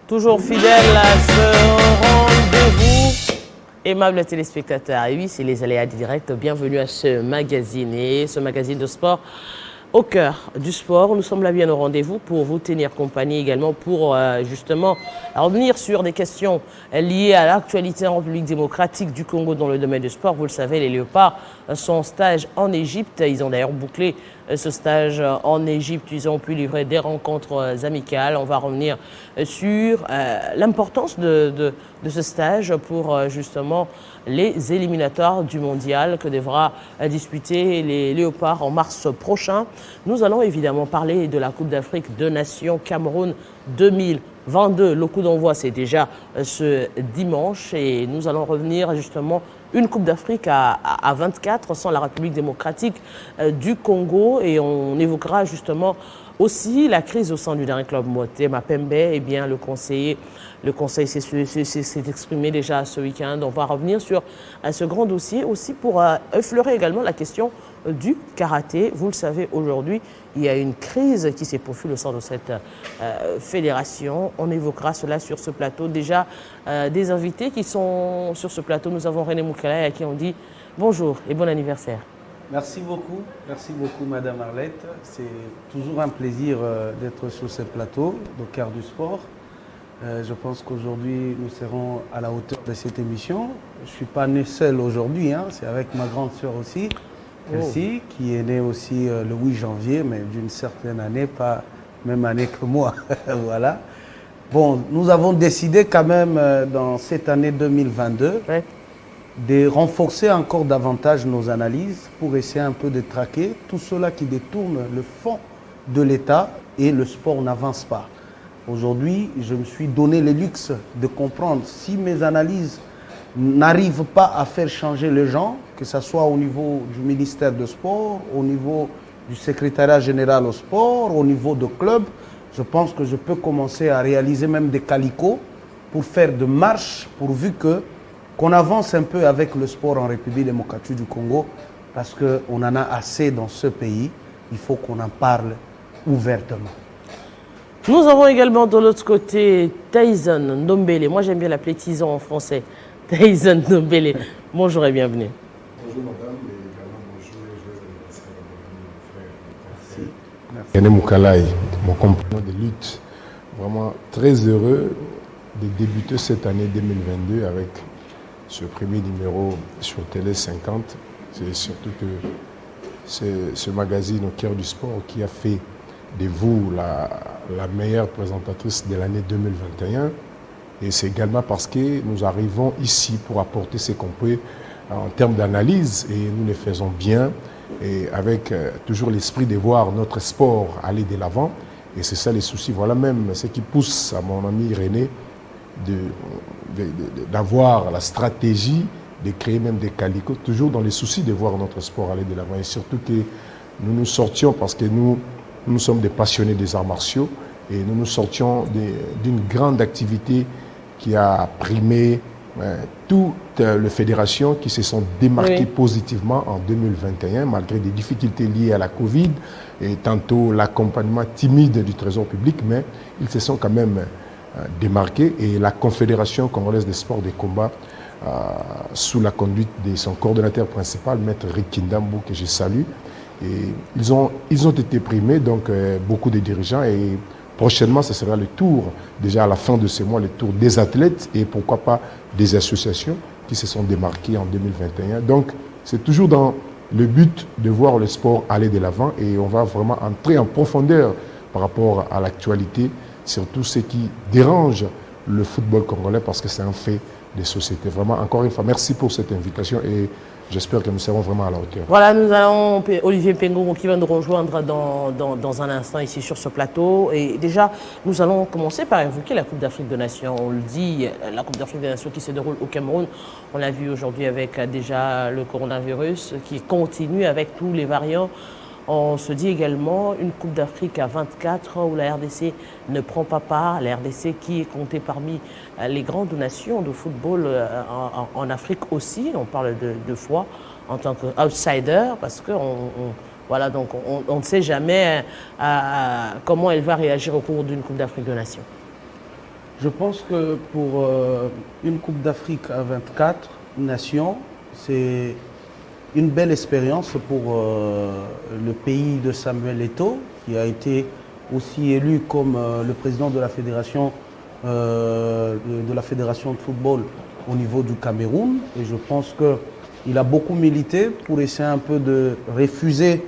Toujours fidèle à ce rendez-vous. Aimables téléspectateurs, et oui, c'est les aléas directs. Bienvenue à ce magazine de sport au cœur du sport. Nous sommes là bien au rendez-vous pour vous tenir compagnie également pour justement revenir sur des questions liées à l'actualité en République démocratique du Congo dans le domaine du sport. Vous le savez, les Léopards sont en stage en Égypte. Ils ont d'ailleurs bouclé ce stage en Égypte. Ils ont pu livrer des rencontres amicales. On va revenir sur l'importance de ce stage pour justement les éliminatoires du mondial que devra disputer les Léopards en mars prochain. Nous allons évidemment parler de la Coupe d'Afrique de Nations Cameroun 2022. Le coup d'envoi, c'est déjà ce dimanche et nous allons revenir justement une Coupe d'Afrique à 24 sans la République démocratique du Congo et on évoquera justement aussi la crise au sein du dernier club Motema Pembe. Eh bien, le conseil s'est exprimé déjà ce week-end. On va revenir sur ce grand dossier aussi pour effleurer également la question du karaté. Vous le savez, aujourd'hui, il y a une crise qui s'est profilée au sein de cette fédération. On évoquera cela sur ce plateau. Déjà, des invités qui sont sur ce plateau. Nous avons René Moukala à qui on dit bonjour et bon anniversaire. Merci beaucoup Madame Arlette. C'est toujours un plaisir d'être sur ce plateau, au cœur du sport. Je pense qu'aujourd'hui, nous serons à la hauteur de cette émission. Je ne suis pas né seul aujourd'hui, c'est avec ma grande sœur aussi, Elsie, qui est née aussi le 8 janvier, mais d'une certaine année, pas même année que moi. Voilà. Bon, nous avons décidé quand même dans cette année 2022 de renforcer encore davantage nos analyses pour essayer un peu de traquer tout cela qui détourne le fond de l'État et le sport n'avance pas. Aujourd'hui, je me suis donné le luxe de comprendre si mes analyses n'arrivent pas à faire changer les gens, que ce soit au niveau du ministère de sport, au niveau du secrétariat général au sport, au niveau de club, je pense que je peux commencer à réaliser même des calicots pour faire de marches pourvu qu'on avance un peu avec le sport en République démocratique du Congo parce qu'on en a assez dans ce pays. Il faut qu'on en parle ouvertement. Nous avons également de l'autre côté Tyson Ndombele. Moi, j'aime bien l'appeler Tison en français. Tyson Ndombele. Bonjour et bienvenue. Bonjour madame et également bonjour et joyeux anniversaire à mon frère. Merci. René Moukalaï, mon compagnon de lutte. Vraiment très heureux de débuter cette année 2022 avec ce premier numéro sur Télé 50. C'est surtout que c'est ce magazine au cœur du sport qui a fait de vous la meilleure présentatrice de l'année 2021. Et c'est également parce que nous arrivons ici pour apporter ce qu'on peut en termes d'analyse et nous le faisons bien et avec toujours l'esprit de voir notre sport aller de l'avant. Et c'est ça les soucis. Voilà même ce qui pousse à mon ami René d'avoir la stratégie de créer même des calicots, toujours dans les soucis de voir notre sport aller de l'avant. Et surtout que nous nous sortions, parce que nous sommes des passionnés des arts martiaux, et nous nous sortions d'une grande activité qui a primé toutes les fédérations qui se sont démarquées positivement en 2021, malgré des difficultés liées à la Covid, et tantôt l'accompagnement timide du Trésor public, mais ils se sont quand même démarqués. Et la Confédération congolaise des sports de combat, sous la conduite de son coordonnateur principal, Maître Rick Kindambu, que je salue, et ils ont été primés, donc beaucoup de dirigeants, et prochainement ce sera le tour, déjà à la fin de ce mois, le tour des athlètes et pourquoi pas des associations qui se sont démarquées en 2021. Donc c'est toujours dans le but de voir le sport aller de l'avant et on va vraiment entrer en profondeur par rapport à l'actualité, surtout ce qui dérange le football congolais parce que c'est un fait de société. Vraiment, encore une fois, merci pour cette invitation et j'espère que nous serons vraiment à la hauteur. Voilà, nous allons Olivier Pengo qui va nous rejoindre dans un instant ici sur ce plateau. Et déjà, nous allons commencer par évoquer la Coupe d'Afrique des Nations. On le dit, la Coupe d'Afrique des Nations qui se déroule au Cameroun. On l'a vu aujourd'hui avec déjà le coronavirus qui continue avec tous les variants. On se dit également une Coupe d'Afrique à 24 où la RDC ne prend pas part. La RDC qui est comptée parmi les grandes nations de football en Afrique aussi. On parle de foi en tant qu'outsider parce qu'on voilà, donc on ne sait jamais comment elle va réagir au cours d'une Coupe d'Afrique de Nations. Je pense que pour une Coupe d'Afrique à 24 nations, c'est une belle expérience pour le pays de Samuel Eto'o, qui a été aussi élu comme le président de la fédération de football au niveau du Cameroun. Et je pense qu'il a beaucoup milité pour essayer un peu de refuser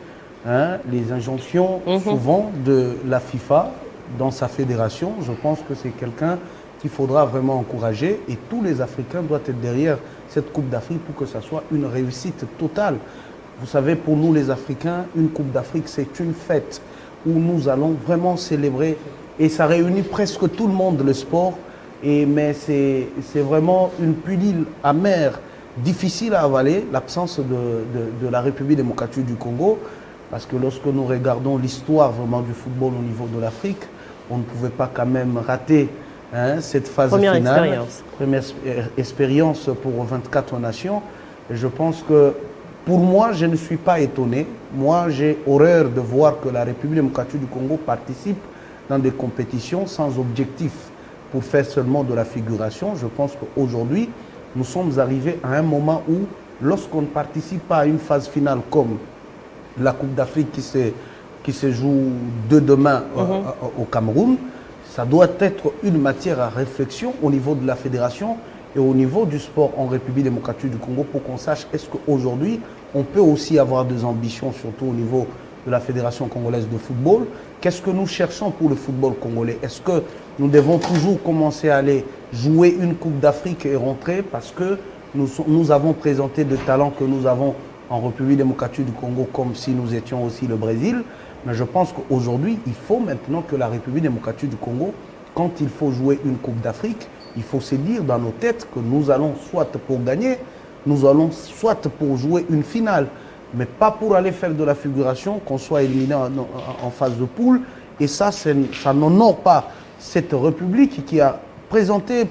les injonctions souvent de la FIFA dans sa fédération. Je pense que c'est quelqu'un qu'il faudra vraiment encourager et tous les Africains doivent être derrière cette Coupe d'Afrique pour que ça soit une réussite totale. Vous savez, pour nous les Africains, une Coupe d'Afrique, c'est une fête où nous allons vraiment célébrer et ça réunit presque tout le monde, le sport. Mais c'est vraiment une pilule amère, difficile à avaler, l'absence de la République démocratique du Congo. Parce que lorsque nous regardons l'histoire vraiment du football au niveau de l'Afrique, on ne pouvait pas quand même rater cette phase finale. Première expérience pour 24 nations. Et je pense que pour moi, je ne suis pas étonné. Moi, j'ai horreur de voir que la République démocratique du Congo participe dans des compétitions sans objectif pour faire seulement de la figuration. Je pense qu'aujourd'hui, nous sommes arrivés à un moment où, lorsqu'on ne participe pas à une phase finale comme la Coupe d'Afrique qui se joue demain au Cameroun, ça doit être une matière à réflexion au niveau de la fédération et au niveau du sport en République démocratique du Congo pour qu'on sache est-ce qu'aujourd'hui on peut aussi avoir des ambitions, surtout au niveau de la Fédération congolaise de football. Qu'est-ce que nous cherchons pour le football congolais? Est-ce que nous devons toujours commencer à aller jouer une Coupe d'Afrique et rentrer parce que nous avons présenté de talents que nous avons en République démocratique du Congo comme si nous étions aussi le Brésil? Mais je pense qu'aujourd'hui, il faut maintenant que la République démocratique du Congo, quand il faut jouer une Coupe d'Afrique, il faut se dire dans nos têtes que nous allons soit pour gagner, nous allons soit pour jouer une finale, mais pas pour aller faire de la figuration, qu'on soit éliminé en phase de poule. Et ça n'honore pas cette République qui a présenté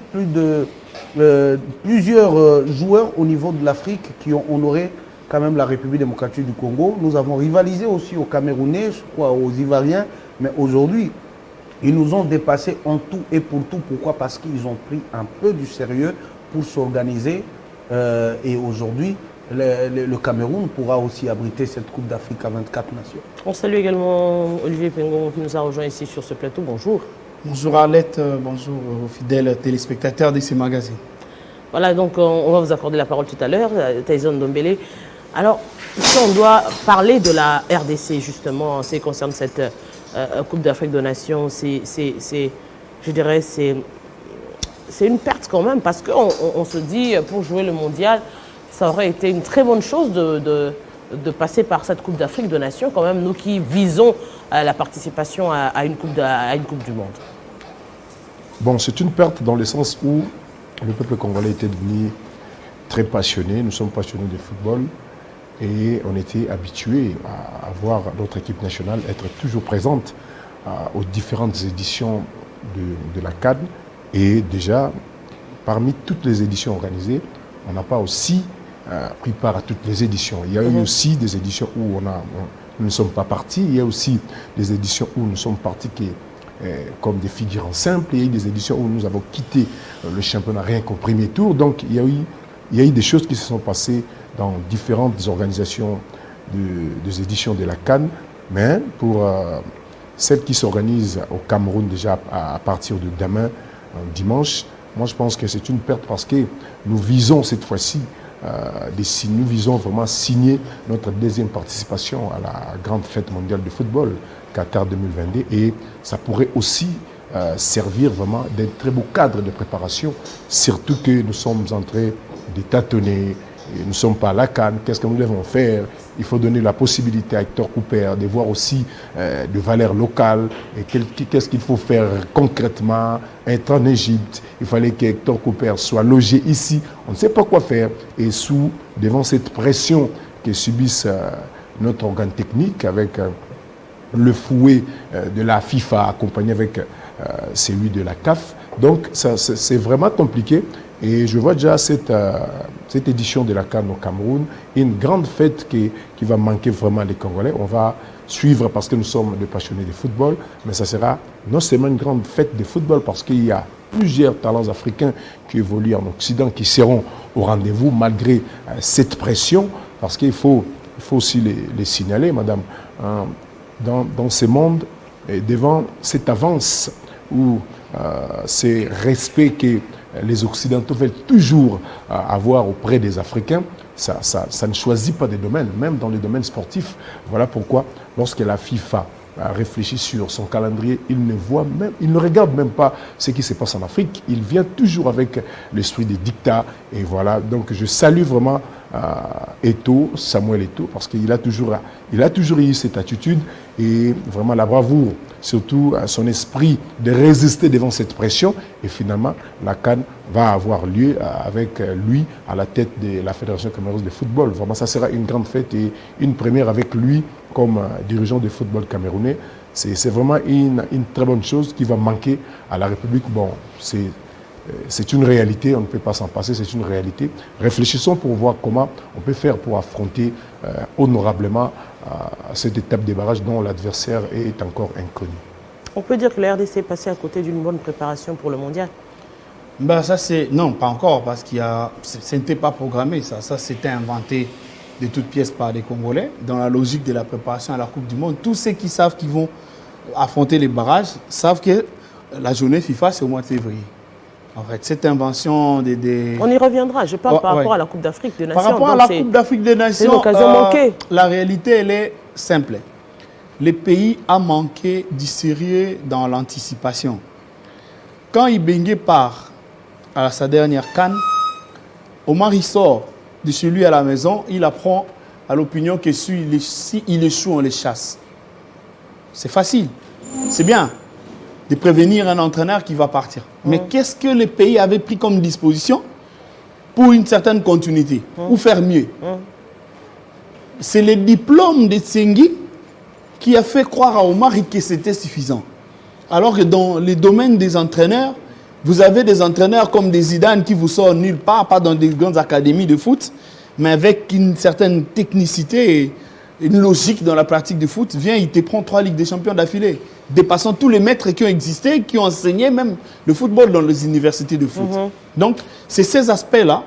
plusieurs joueurs au niveau de l'Afrique qui ont honoré quand même la République démocratique du Congo. Nous avons rivalisé aussi aux Camerounais, je crois aux Ivoiriens, mais aujourd'hui, ils nous ont dépassés en tout et pour tout. Pourquoi? Parce qu'ils ont pris un peu du sérieux pour s'organiser. Et aujourd'hui, le Cameroun pourra aussi abriter cette Coupe d'Afrique à 24 nations. On salue également Olivier Pengon qui nous a rejoint ici sur ce plateau. Bonjour. Bonjour Arlette, bonjour aux fidèles téléspectateurs de ces magazines. Voilà, donc on va vous accorder la parole tout à l'heure, Tyson Ndombele. Alors, si on doit parler de la RDC justement, en ce qui concerne cette Coupe d'Afrique des Nations, je dirais, c'est une perte quand même, parce qu'on se dit, pour jouer le mondial, ça aurait été une très bonne chose de passer par cette Coupe d'Afrique des Nations, quand même, nous qui visons la participation à une coupe du Monde. Bon, c'est une perte dans le sens où le peuple congolais était devenu très passionné. Nous sommes passionnés de football et on était habitués à voir notre équipe nationale être toujours présente aux différentes éditions de la CAN. Et déjà, parmi toutes les éditions organisées, on n'a pas aussi pris part à toutes les éditions. Il y a eu aussi des éditions où nous ne sommes pas partis. Il y a aussi des éditions où nous sommes partis comme des figurants simples. Il y a eu des éditions où nous avons quitté le championnat rien qu'au premier tour. Donc il y a eu des choses qui se sont passées dans différentes organisations des éditions de la CAN. Mais pour celles qui s'organisent au Cameroun déjà à partir de demain, dimanche, moi je pense que c'est une perte parce que nous visons cette fois-ci, nous visons vraiment signer notre deuxième participation à la grande fête mondiale de football, Qatar 2022, et ça pourrait aussi servir vraiment d'un très beau cadre de préparation, surtout que nous sommes en train de tâtonner, et nous ne sommes pas à la CAN. Qu'est-ce que nous devons faire? Il faut donner la possibilité à Hector Cooper de voir aussi de valeurs locales et qu'est-ce qu'il faut faire concrètement. Être en Égypte, il fallait que Hector Cooper soit logé ici. On ne sait pas quoi faire. Et devant cette pression que subissent notre organe technique avec le fouet de la FIFA accompagné avec celui de la CAF. Donc c'est vraiment compliqué. Et je vois déjà cette édition de la CAN au Cameroun, une grande fête qui va manquer vraiment les Congolais. On va suivre parce que nous sommes des passionnés de football, mais ça sera non seulement une grande fête de football parce qu'il y a plusieurs talents africains qui évoluent en Occident, qui seront au rendez-vous malgré cette pression, parce qu'il faut aussi les signaler, madame, dans ce monde, et devant cette avance ou ces respects que les Occidentaux veulent toujours avoir auprès des Africains, ça ne choisit pas des domaines, même dans les domaines sportifs. Voilà pourquoi, lorsque la FIFA réfléchit sur son calendrier, il ne regarde même pas ce qui se passe en Afrique. Il vient toujours avec l'esprit des dictats. Et voilà, donc je salue vraiment Samuel Eto'o, parce qu'il a toujours eu cette attitude et vraiment la bravoure, surtout son esprit de résister devant cette pression. Et finalement, la CAN va avoir lieu avec lui à la tête de la Fédération camerounaise de football. Vraiment, ça sera une grande fête et une première avec lui comme dirigeant du football camerounais. C'est vraiment une très bonne chose qui va manquer à la République. Bon, c'est une réalité, on ne peut pas s'en passer, c'est une réalité. Réfléchissons pour voir comment on peut faire pour affronter honorablement cette étape des barrages dont l'adversaire est encore inconnu. On peut dire que la RDC est passée à côté d'une bonne préparation pour le mondial? Non, pas encore, parce ce n'était pas programmé, ça c'était inventé de toutes pièces par les Congolais, dans la logique de la préparation à la Coupe du Monde. Tous ceux qui savent qu'ils vont affronter les barrages savent que la journée FIFA, c'est au mois de février. En fait, cette invention des... On y reviendra. Je parle par rapport à la Coupe d'Afrique des Nations. Par rapport à la Coupe d'Afrique des Nations, c'est l'occasion manquée. La réalité, elle est simple. Le pays a manqué du sérieux dans l'anticipation. Quand Ibenge part à sa dernière CAN, Omar il sort de chez lui à la maison, il apprend à l'opinion que s'il échoue, on les chasse. C'est facile, c'est bien de prévenir un entraîneur qui va partir. Mais qu'est-ce que le pays avait pris comme disposition pour une certaine continuité ou faire mieux? C'est le diplôme de Tsengi qui a fait croire à Omar que c'était suffisant. Alors que dans les domaines des entraîneurs, vous avez des entraîneurs comme des Zidane qui vous sortent nulle part, pas dans des grandes académies de foot, mais avec une certaine technicité et une logique dans la pratique du foot. Viens, il te prend 3 Ligues des Champions d'affilée, dépassant tous les maîtres qui ont existé, qui ont enseigné même le football dans les universités de foot. Donc, c'est ces aspects-là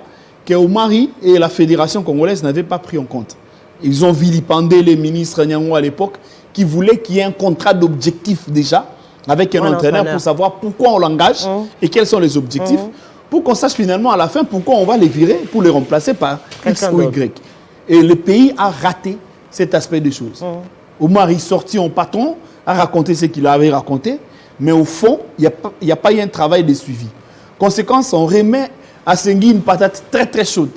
que Omari et la Fédération congolaise n'avaient pas pris en compte. Ils ont vilipendé les ministres Nyang'o à l'époque qui voulaient qu'il y ait un contrat d'objectifs déjà avec un entraîneur pour savoir pourquoi on l'engage et quels sont les objectifs, pour qu'on sache finalement à la fin pourquoi on va les virer pour les remplacer par X ou Y. Et le pays a raté cet aspect des choses. Omar est sorti en patron, a raconté ce qu'il avait raconté, mais au fond, il n'y a pas eu un travail de suivi. Conséquence, on remet à Tsengi une patate très très chaude.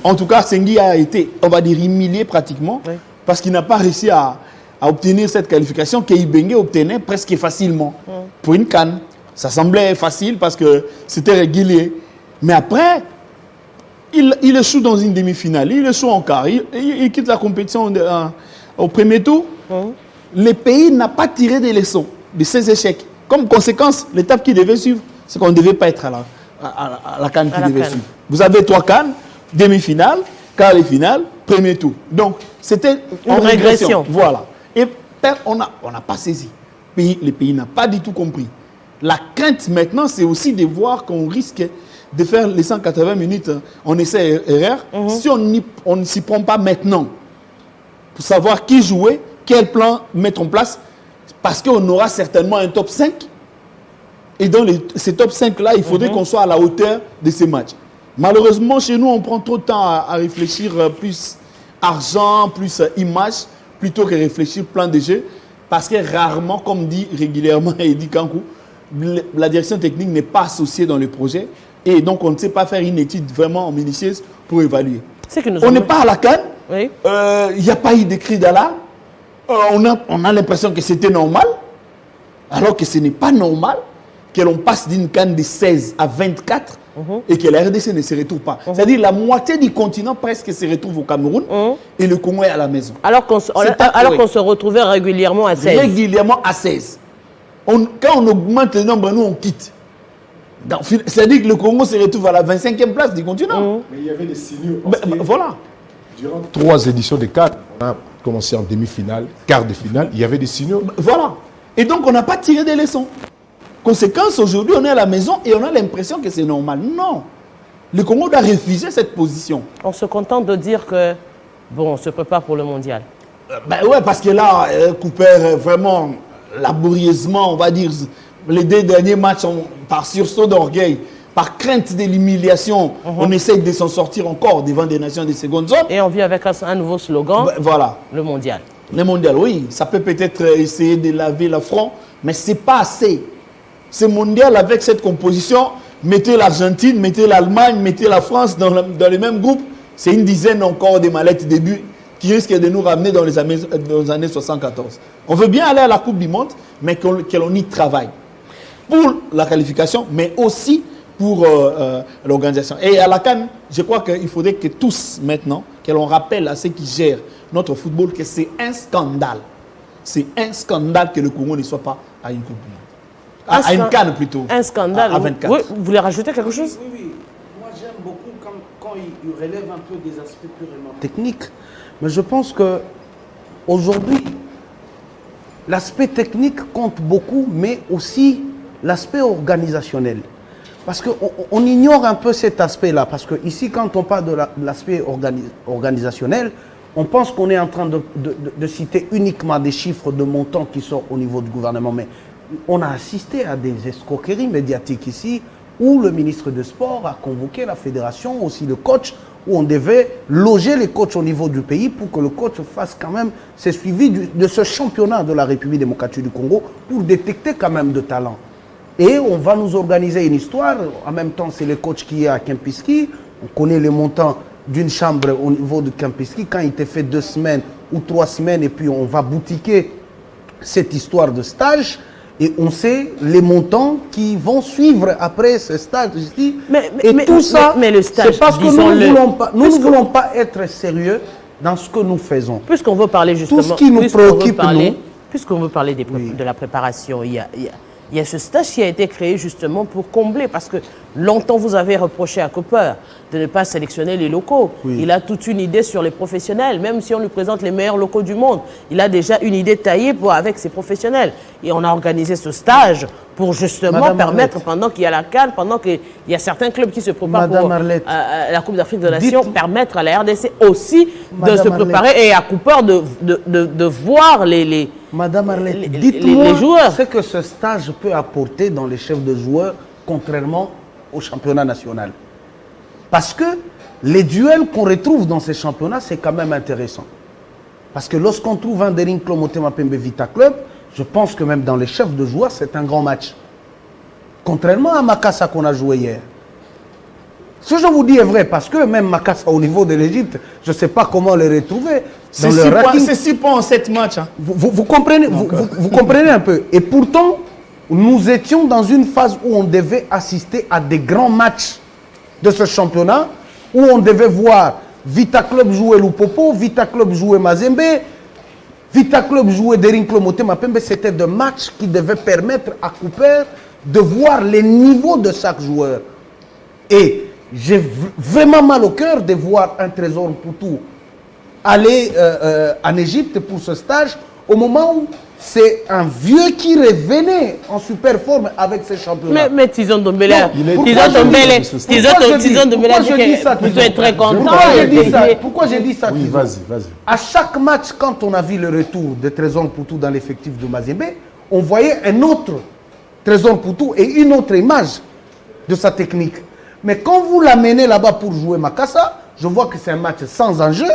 En tout cas, Tsengi a été, on va dire, humilié pratiquement, parce qu'il n'a pas réussi à obtenir cette qualification qu'Ibenge obtenait presque facilement pour une CAN. Ça semblait facile parce que c'était régulier. Mais après, il échoue dans une demi-finale, il échoue en quart, il quitte la compétition au premier tour. Le pays n'a pas tiré des leçons de ses échecs. Comme conséquence, l'étape qui devait suivre, c'est qu'on ne devait pas être à la CAN qui devait suivre. Vous avez 3 CAN, demi-finale, quart de finale, premier tour. Donc, c'était une régression. Voilà. Et on n'a pas saisi. Le pays n'a pas du tout compris. La crainte maintenant, c'est aussi de voir qu'on risque de faire les 180 minutes en essai-erreur si on ne s'y prend pas maintenant pour savoir qui jouer, quel plan mettre en place, parce qu'on aura certainement un top 5. Et dans ces top 5-là, il faudrait qu'on soit à la hauteur de ces matchs. Malheureusement, chez nous, on prend trop de temps à réfléchir plus argent, plus image, plutôt que réfléchir plan de jeu, parce que rarement, comme dit régulièrement Eddy Kankou, la direction technique n'est pas associée dans le projet, et donc on ne sait pas faire une étude vraiment minutieuse pour évaluer. On n'est pas à la CAN, il n'y a pas eu de cri d'alarme, on a l'impression que c'était normal, alors que ce n'est pas normal que l'on passe d'une CAN de 16 à 24 et que la RDC ne se retrouve pas. C'est-à-dire la moitié du continent presque se retrouve au Cameroun et le Congo est à la maison. Alors qu'on se retrouvait régulièrement à 16. Régulièrement à 16. Quand on augmente le nombre, nous on quitte. C'est-à-dire que le Congo se retrouve à la 25e place du continent. Mais il y avait des signaux. Voilà. Durant 3 éditions de CAN, on a commencé en demi-finale, quart de finale, il y avait des signaux. Voilà. Et donc on n'a pas tiré des leçons. Conséquence, aujourd'hui, on est à la maison et on a l'impression que c'est normal. Non. Le Congo doit refuser cette position. On se contente de dire que, bon, on se prépare pour le mondial. Ben ouais, parce que là, Cooper, vraiment, laborieusement, on va dire, les 2 derniers matchs, par sursaut d'orgueil, par crainte de l'humiliation, on essaye de s'en sortir encore devant des nations de seconde zone. Et on vit avec un nouveau slogan, Ben, voilà. le mondial. Le mondial, oui, ça peut peut-être essayer de laver la front, mais ce n'est pas assez. Ce mondial, avec cette composition, mettez l'Argentine, mettez l'Allemagne, mettez la France dans les mêmes groupes, c'est une dizaine encore de mallettes de but qui risquent de nous ramener dans les années 74. On veut bien aller à la Coupe du Monde, mais que l'on y travaille. Pour la qualification, mais aussi pour l'organisation. Et à la CAN, je crois qu'il faudrait que tous, maintenant, que l'on rappelle à ceux qui gèrent notre football que c'est un scandale. C'est un scandale que le Congo ne soit pas à une Coupe du Monde. À une CAN plutôt. Un scandale. À 24. Oui, vous voulez rajouter quelque chose? Oui, oui. Moi, j'aime beaucoup quand il relève un peu des aspects purement techniques. Mais je pense que aujourd'hui, l'aspect technique compte beaucoup, mais aussi l'aspect organisationnel. Parce qu'on ignore un peu cet aspect-là. Parce que ici, quand on parle de l'aspect organisationnel, on pense qu'on est en train de citer uniquement des chiffres de montants qui sont au niveau du gouvernement. Mais on a assisté à des escroqueries médiatiques ici, où le ministre des Sports a convoqué la fédération, aussi le coach, où on devait loger les coachs au niveau du pays pour que le coach fasse quand même ses suivis de ce championnat de la République démocratique du Congo pour détecter quand même de talent. Et on va nous organiser une histoire. En même temps, c'est le coach qui est à Kempinski. On connaît les montants d'une chambre au niveau de Kempinski. Quand il te fait 2 semaines ou 3 semaines, et puis on va boutiquer cette histoire de stage. Et on sait les montants qui vont suivre après ce stage ici. Mais tout ça, mais le stage, c'est parce que nous ne voulons pas être sérieux dans ce que nous faisons. Puisqu'on veut parler justement... Tout ce qui nous préoccupe, puisqu'on veut parler de la préparation, il y a ce stage qui a été créé justement pour combler, parce que longtemps vous avez reproché à Cooper de ne pas sélectionner les locaux. Oui. Il a toute une idée sur les professionnels, même si on lui présente les meilleurs locaux du monde. Il a déjà une idée taillée avec ses professionnels. Et on a organisé ce stage pour justement permettre, pendant qu'il y a la CAN, pendant qu'il y a certains clubs qui se préparent pour la Coupe d'Afrique des Nations, permettre à la RDC aussi de se préparer et à Cooper de voir les Madame Arlette, dites-moi ce que ce stage peut apporter dans les chefs de joueurs, contrairement au championnat national. Parce que les duels qu'on retrouve dans ces championnats, c'est quand même intéressant. Parce que lorsqu'on trouve un Derinklo Motema Pembe Vita Club, je pense que même dans les chefs de joueurs, c'est un grand match. Contrairement à Makassa qu'on a joué hier. Ce que je vous dis est vrai, parce que même Makassa au niveau de l'Égypte, je ne sais pas comment les retrouver. C'est 6 points en 7 matchs. Hein. Vous comprenez, vous comprenez un peu. Et pourtant, nous étions dans une phase où on devait assister à des grands matchs de ce championnat, où on devait voir Vita Club jouer Lupopo, Vita Club jouer Mazembe, Vita Club jouer Derinklo Motema Pembe. C'était des matchs qui devaient permettre à Cooper de voir les niveaux de chaque joueur. Et j'ai vraiment mal au cœur de voir un Trésor Mputu aller en Égypte pour ce stage au moment où c'est un vieux qui revenait en super forme avec ses championnats. Mais Tizon Dombele, vous êtes très content. Pourquoi j'ai dit ça? Oui, vas-y. À chaque match, quand on a vu le retour de Trésor Mputu dans l'effectif de Mazembe, on voyait un autre Trésor Mputu et une autre image de sa technique. Mais quand vous l'amenez là-bas pour jouer Makassa, je vois que c'est un match sans enjeu.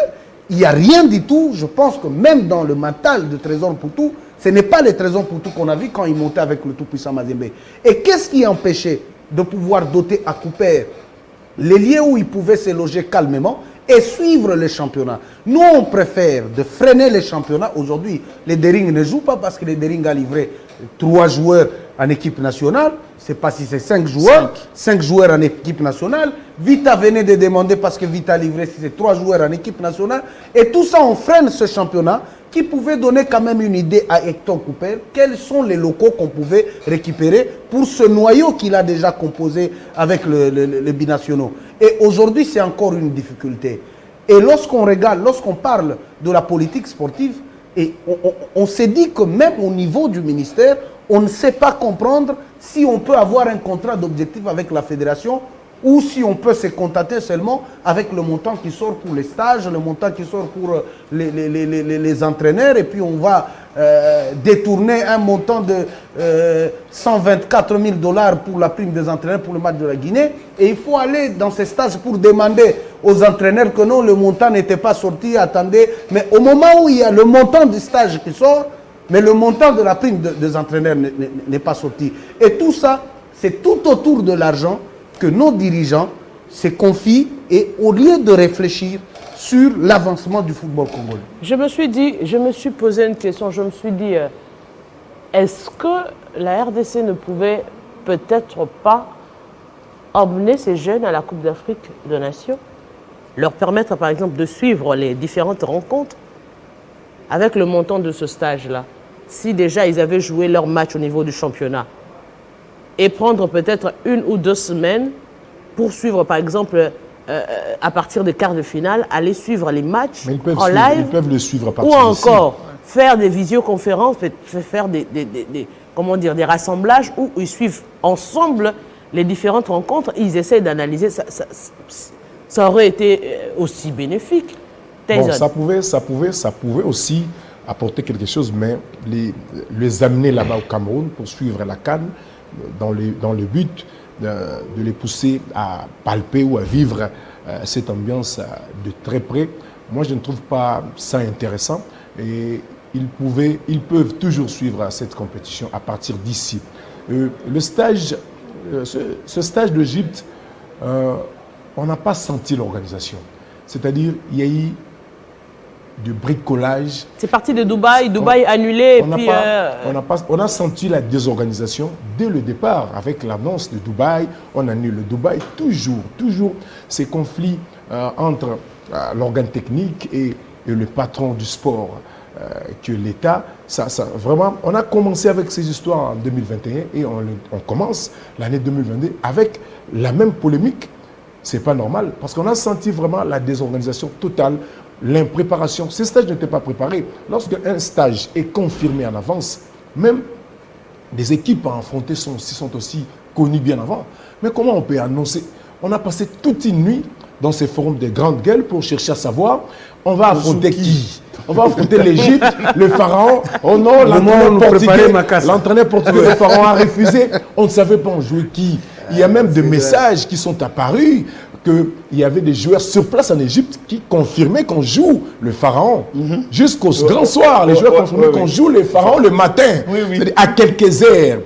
Il n'y a rien du tout. Je pense que même dans le mental de Trésor Mputu, ce n'est pas le Trésor Mputu qu'on a vu quand il montait avec le tout-puissant Mazembe. Et qu'est-ce qui empêchait de pouvoir doter à Cooper les lieux où il pouvait se loger calmement et suivre les championnats? Nous, on préfère de freiner les championnats. Aujourd'hui, les Dering ne jouent pas parce que les Dering a livré 3 joueurs en équipe nationale. Je ne sais pas si c'est 5 joueurs. 5 joueurs en équipe nationale. Vita venait de demander parce que Vita a livré si c'est 3 joueurs en équipe nationale. Et tout ça, on freine ce championnat qui pouvait donner quand même une idée à Hector Cooper. Quels sont les locaux qu'on pouvait récupérer pour ce noyau qu'il a déjà composé avec les binationaux. Et aujourd'hui, c'est encore une difficulté. Et lorsqu'on regarde, lorsqu'on parle de la politique sportive, et on s'est dit que même au niveau du ministère, on ne sait pas comprendre si on peut avoir un contrat d'objectif avec la fédération ou si on peut se contenter seulement avec le montant qui sort pour les stages, le montant qui sort pour les entraîneurs, et puis on va détourner un montant de 124 000 $ pour la prime des entraîneurs pour le match de la Guinée, et il faut aller dans ces stages pour demander aux entraîneurs que non, le montant n'était pas sorti, attendez, mais au moment où il y a le montant du stage qui sort, mais le montant de la prime des entraîneurs n'est pas sorti. Et tout ça, c'est tout autour de l'argent que nos dirigeants se confient, et au lieu de réfléchir sur l'avancement du football congolais. Je me suis posé une question, je me suis dit, est-ce que la RDC ne pouvait peut-être pas emmener ces jeunes à la Coupe d'Afrique des Nations, leur permettre par exemple de suivre les différentes rencontres avec le montant de ce stage-là, si déjà ils avaient joué leur match au niveau du championnat, et prendre peut-être 1 ou 2 semaines pour suivre, par exemple, à partir des quarts de finale, aller suivre les matchs en live. Ils peuvent le suivre à partir ou encore faire des visioconférences, faire comment dire, des rassemblages où ils suivent ensemble les différentes rencontres. Ils essaient d'analyser. Ça aurait été aussi bénéfique. Bon, ça pouvait aussi apporter quelque chose, mais les amener là-bas au Cameroun pour suivre la CAN, dans le but de les pousser à palper ou à vivre cette ambiance de très près. Moi, je ne trouve pas ça intéressant, et ils peuvent toujours suivre cette compétition à partir d'ici. Le stage, ce stage d'Égypte, on n'a pas senti l'organisation. C'est-à-dire, il y a eu du bricolage. C'est parti de Dubaï, annulé. On a senti la désorganisation dès le départ. Avec l'annonce de Dubaï, on annule le Dubaï. Toujours ces conflits entre l'organe technique et le patron du sport, que l'État, vraiment, on a commencé avec ces histoires en 2021 et on commence l'année 2022 avec la même polémique. C'est pas normal, parce qu'on a senti vraiment la désorganisation totale, l'impréparation. Ces stages n'étaient pas préparés. Lorsque un stage est confirmé en avance, même des équipes à affronter sont aussi connues bien avant. Mais comment on peut annoncer? On a passé toute une nuit dans ces forums des grandes gueules pour chercher à savoir, on va affronter qui? On va affronter l'Égypte, le pharaon. Oh non, l'entraîneur portugais, le pharaon a refusé. On ne savait pas en jouer qui. Il y a même des messages qui sont apparus qu'il y avait des joueurs sur place en Égypte qui confirmaient qu'on joue le pharaon. Jusqu'au grand soir, les joueurs confirmaient qu'on joue le pharaon le matin. C'est-à-dire à quelques heures.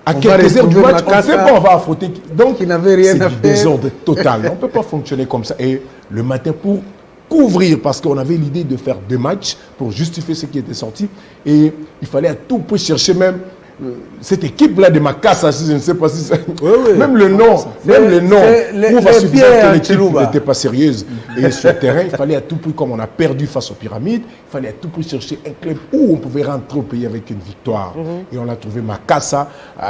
À quelques heures du match, on ne sait pas, on va affronter. Donc, c'est du désordre total. On ne peut pas fonctionner comme ça. Et le matin, pour couvrir, parce qu'on avait l'idée de faire 2 matchs pour justifier ce qui était sorti, et il fallait à tout prix chercher même cette équipe-là de Makassa, je ne sais pas si c'est... Même le nom, prouve à suffisant que l'équipe n'était pas sérieuse. Et sur le terrain, il fallait à tout prix, comme on a perdu face aux Pyramides, il fallait à tout prix chercher un club où on pouvait rentrer au pays avec une victoire. Et on a trouvé Makassa,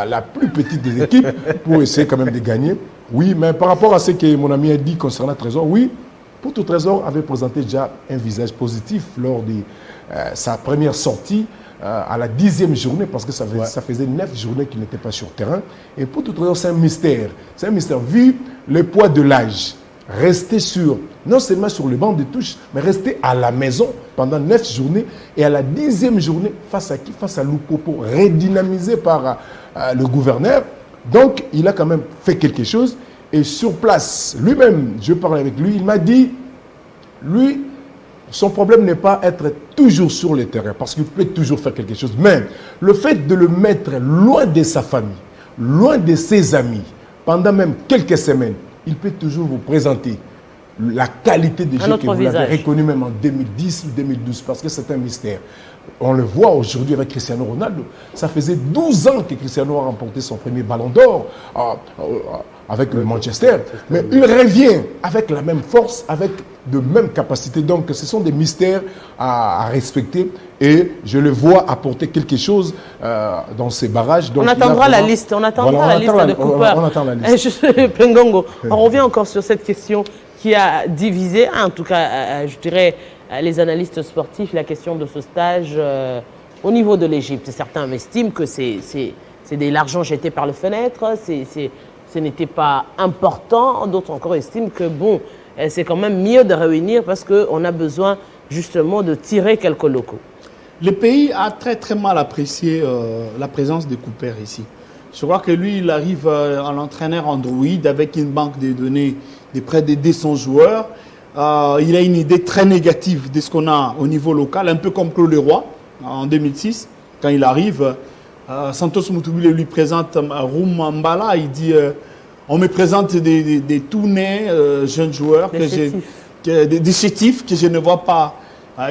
la plus petite des équipes, pour essayer quand même de gagner. Oui, mais par rapport à ce que mon ami a dit concernant Trésor, oui, Porto Trésor avait présenté déjà un visage positif lors de sa première sortie, à la 10e journée, parce que ça faisait 9 journées qu'il n'était pas sur terrain. Et pour tout trésor, c'est un mystère. C'est un mystère, vu le poids de l'âge. Rester non seulement sur le banc de touche, mais rester à la maison pendant 9 journées. Et à la 10e journée, face à qui? Face à Lupopo, redynamisé par le gouverneur. Donc, il a quand même fait quelque chose. Et sur place, lui-même, je parlais avec lui, il m'a dit, lui, son problème n'est pas être toujours sur le terrain, parce qu'il peut toujours faire quelque chose. Mais le fait de le mettre loin de sa famille, loin de ses amis, pendant même quelques semaines, il peut toujours vous présenter la qualité des jeux que vous l'avez reconnu même en 2010 ou 2012, parce que c'est un mystère. On le voit aujourd'hui avec Cristiano Ronaldo. Ça faisait 12 ans que Cristiano a remporté son premier ballon d'or avec le Manchester. Mais il revient avec la même force, avec de mêmes capacités. Donc ce sont des mystères à respecter. Et je le vois apporter quelque chose dans ces barrages. Donc, on attendra la liste. On attendra la liste de Cooper. On attend la liste. Pengongo, on revient encore sur cette question qui a divisé, en tout cas, je dirais, les analystes sportifs, la question de ce stage au niveau de l'Égypte, certains estiment que c'est de l'argent jeté par les fenêtres, ce n'était pas important. D'autres encore estiment que bon, c'est quand même mieux de réunir parce qu'on a besoin justement de tirer quelques locaux. Le pays a très très mal apprécié la présence de Cooper ici. Je crois que lui, il arrive en entraîneur Android avec une banque de données de près de 200 joueurs. Il a une idée très négative de ce qu'on a au niveau local, un peu comme Claude Leroy en 2006. Quand il arrive, Santos Moutoubile lui présente Roum Mbala. Il dit on me présente des tout nés jeunes joueurs, des chétifs que je ne vois pas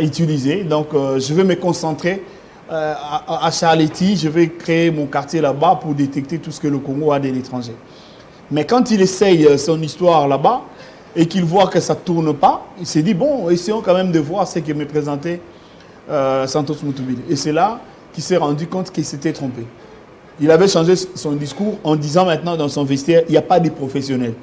utiliser. Donc je vais me concentrer à Charletti, je vais créer mon quartier là-bas pour détecter tout ce que le Congo a de l'étranger. Mais quand il essaye son histoire là-bas et qu'il voit que ça ne tourne pas, il s'est dit, bon, essayons quand même de voir ce que me présentait Santos Moutoubile. Et c'est là qu'il s'est rendu compte qu'il s'était trompé. Il avait changé son discours en disant maintenant dans son vestiaire, il n'y a pas de professionnels.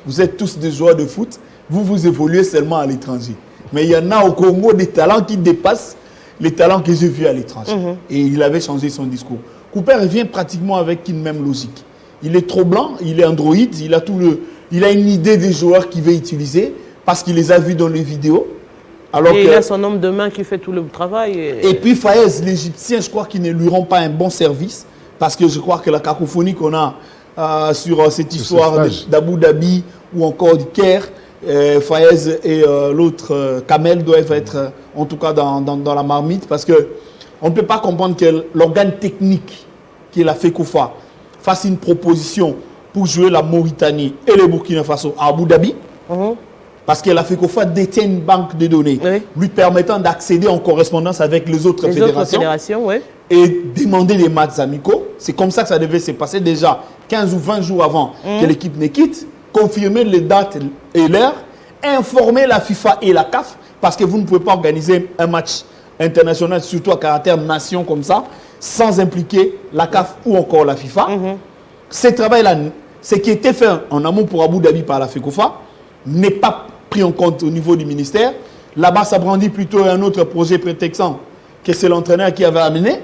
Vous êtes tous des joueurs de foot, vous évoluez seulement à l'étranger. Mais il y en a au Congo des talents qui dépassent les talents que j'ai vus à l'étranger. Et il avait changé son discours. Cooper revient pratiquement avec une même logique. Il est trop blanc, il est Android, il a une idée des joueurs qu'il veut utiliser parce qu'il les a vus dans les vidéos. Alors il a son homme de main qui fait tout le travail. Et puis Faez, l'Égyptien, je crois qu'ils ne lui rendent pas un bon service parce que je crois que la cacophonie qu'on a sur cette histoire d'Abu Dhabi ou encore du Caire, Faez et l'autre Kamel doivent être en tout cas dans la marmite parce qu'on ne peut pas comprendre que l'organe technique qui est la FECOFA fasse une proposition pour jouer la Mauritanie et le Burkina Faso à Abu Dhabi parce que la FECOFA détient une banque de données lui permettant d'accéder en correspondance avec les autres fédérations et demander des matchs amicaux. C'est comme ça que ça devait se passer déjà 15 ou 20 jours avant que l'équipe ne quitte. Confirmer les dates et l'heure, informer la FIFA et la CAF, parce que vous ne pouvez pas organiser un match international, surtout à caractère nation comme ça, sans impliquer la CAF ou encore la FIFA. Ce travail-là, ce qui était fait en amont pour Abu Dhabi par la FECOFA, n'est pas pris en compte au niveau du ministère. Là-bas, ça brandit plutôt un autre projet prétextant que c'est l'entraîneur qui avait amené.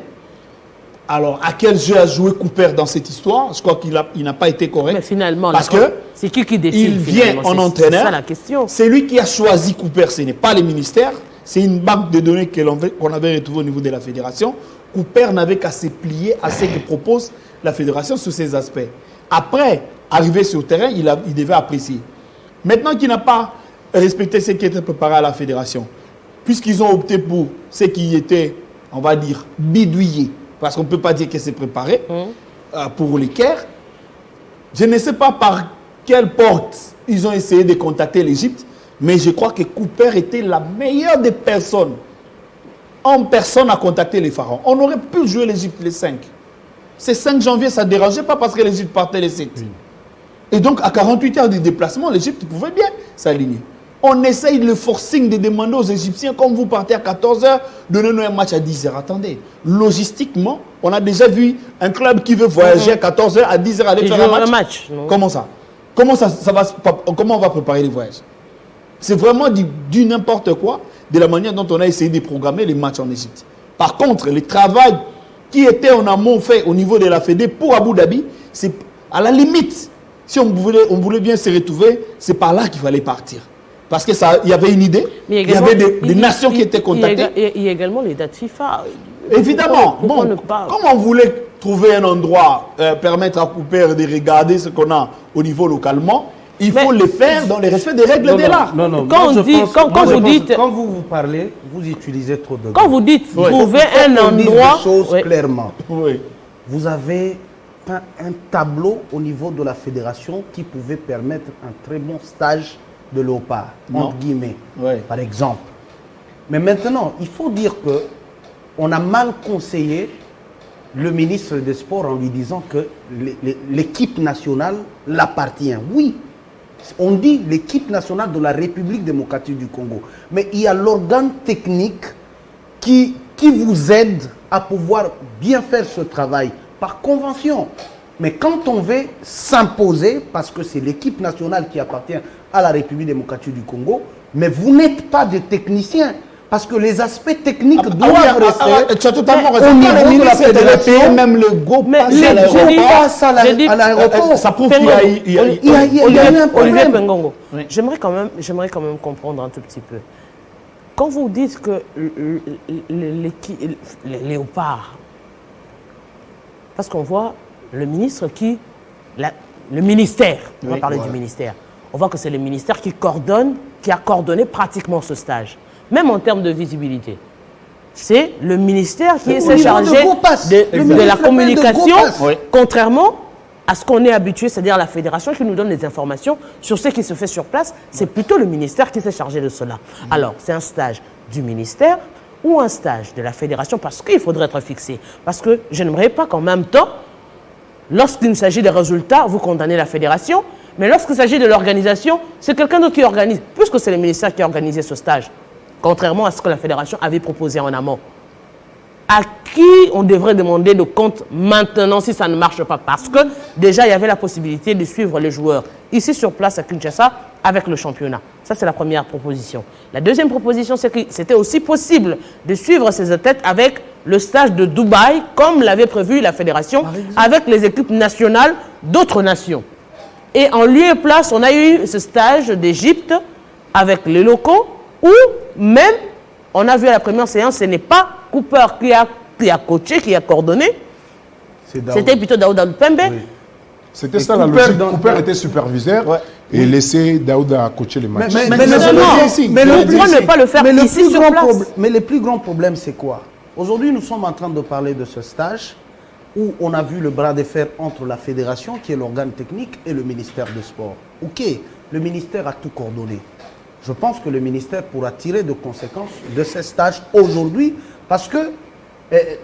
Alors, à quel jeu a joué Cooper dans cette histoire? Je crois qu'il n'a pas été correct. Mais finalement, parce que c'est qui décide? Il vient en entraîneur. C'est ça la question. C'est lui qui a choisi Cooper. Ce n'est pas les ministères. C'est une banque de données qu'on avait retrouvée au niveau de la fédération. Cooper n'avait qu'à se plier à ce que propose la fédération sur ces aspects. Après, arrivé sur le terrain, il devait apprécier. Maintenant qu'il n'a pas respecté ce qui était préparé à la fédération, puisqu'ils ont opté pour ce qui était, on va dire, bidouillé, parce qu'on ne peut pas dire que c'est préparé pour les Caire. Je ne sais pas par quelle porte ils ont essayé de contacter l'Égypte, mais je crois que Cooper était la meilleure des personnes en personne à contacter les pharaons. On aurait pu jouer l'Égypte les 5. Ce 5 janvier, ça ne dérangeait pas parce que l'Égypte partait les 7. Et donc, à 48 heures de déplacement, l'Égypte pouvait bien s'aligner. On essaye le forcing de demander aux Égyptiens, comme vous partez à 14h, donnez-nous un match à 10h. Attendez, logistiquement, on a déjà vu un club qui veut voyager à 14h, à 10h, aller faire un match. Comment ça? Comment on va préparer les voyages? C'est vraiment du n'importe quoi de la manière dont on a essayé de programmer les matchs en Égypte. Par contre, le travail qui était en amont fait au niveau de la Fédé pour Abu Dhabi, c'est à la limite, si on voulait bien se retrouver, c'est par là qu'il fallait partir. Parce qu'il y avait une idée, il y avait des nations qui étaient contactées. Il y a également les dates FIFA. Évidemment. Comme on voulait trouver un endroit, permettre à Cooper de regarder ce qu'on a au niveau localement, il faut le faire dans le respect des règles de l'art. Quand vous parlez, vous utilisez trop de... Quand vous dites trouver un endroit... Clairement. Vous avez un tableau au niveau de la fédération qui pouvait permettre un très bon stage de léopard, entre guillemets, par exemple. Mais maintenant, il faut dire que on a mal conseillé le ministre des Sports en lui disant que l'équipe nationale l'appartient. Oui, on dit l'équipe nationale de la République démocratique du Congo. Mais il y a l'organe technique qui vous aide à pouvoir bien faire ce travail par convention. Mais quand on veut s'imposer, parce que c'est l'équipe nationale qui appartient à la République démocratique du Congo, mais vous n'êtes pas des techniciens. Parce que les aspects techniques doivent rester. Tu as totalement raison. Au niveau Le de la ministre de la fédération, même le go Mais passe les- à j'ai dit- l'aéroport. à l'aéroport. Ça prouve qu'il y a eu- il y a eu un Olivier problème. Pengongo, Oui. j'aimerais quand même comprendre un tout petit peu. Quand vous dites que les léopards, parce qu'on voit le ministre le ministère, on va Oui, parler voilà. du ministère, on voit que c'est le ministère qui a coordonné pratiquement ce stage, même en termes de visibilité. C'est le ministère qui Au s'est niveau chargé de GoPass. de Le la ministre appelle de communication, GoPass. Oui. contrairement à ce qu'on est habitué, c'est-à-dire la fédération qui nous donne les informations sur ce qui se fait sur place. C'est plutôt le ministère qui s'est chargé de cela. Alors, c'est un stage du ministère ou un stage de la fédération, parce qu'il faudrait être fixé. Parce que je n'aimerais pas qu'en même temps, lorsqu'il s'agit des résultats, vous condamnez la fédération, mais lorsqu'il s'agit de l'organisation, c'est quelqu'un d'autre qui organise, puisque c'est le ministère qui a organisé ce stage, contrairement à ce que la fédération avait proposé en amont. À qui on devrait demander de compte maintenant si ça ne marche pas? Parce que déjà, il y avait la possibilité de suivre les joueurs ici sur place à Kinshasa avec le championnat. Ça, c'est la première proposition. La deuxième proposition, c'est que c'était aussi possible de suivre ces athlètes avec le stage de Dubaï, comme l'avait prévu la fédération, avec les équipes nationales d'autres nations. Et en lieu et place, on a eu ce stage d'Égypte avec les locaux, où même, on a vu à la première séance, ce n'est pas Cooper qui a coaché, qui a coordonné, c'était plutôt Daouda Pembe. Oui. C'était Et ça la Cooper logique. dans- Cooper était superviseur Ouais. et laissait Daouda coacher les matchs. Mais non, le pourquoi ne pas le faire ici plus sur grand place? mais le plus grand problème, c'est quoi? Aujourd'hui, nous sommes en train de parler de ce stage où on a vu le bras de fer entre la fédération, qui est l'organe technique, et le ministère des Sports. Ok, le ministère a tout coordonné. Je pense que le ministère pourra tirer de conséquences de ce stage aujourd'hui, parce que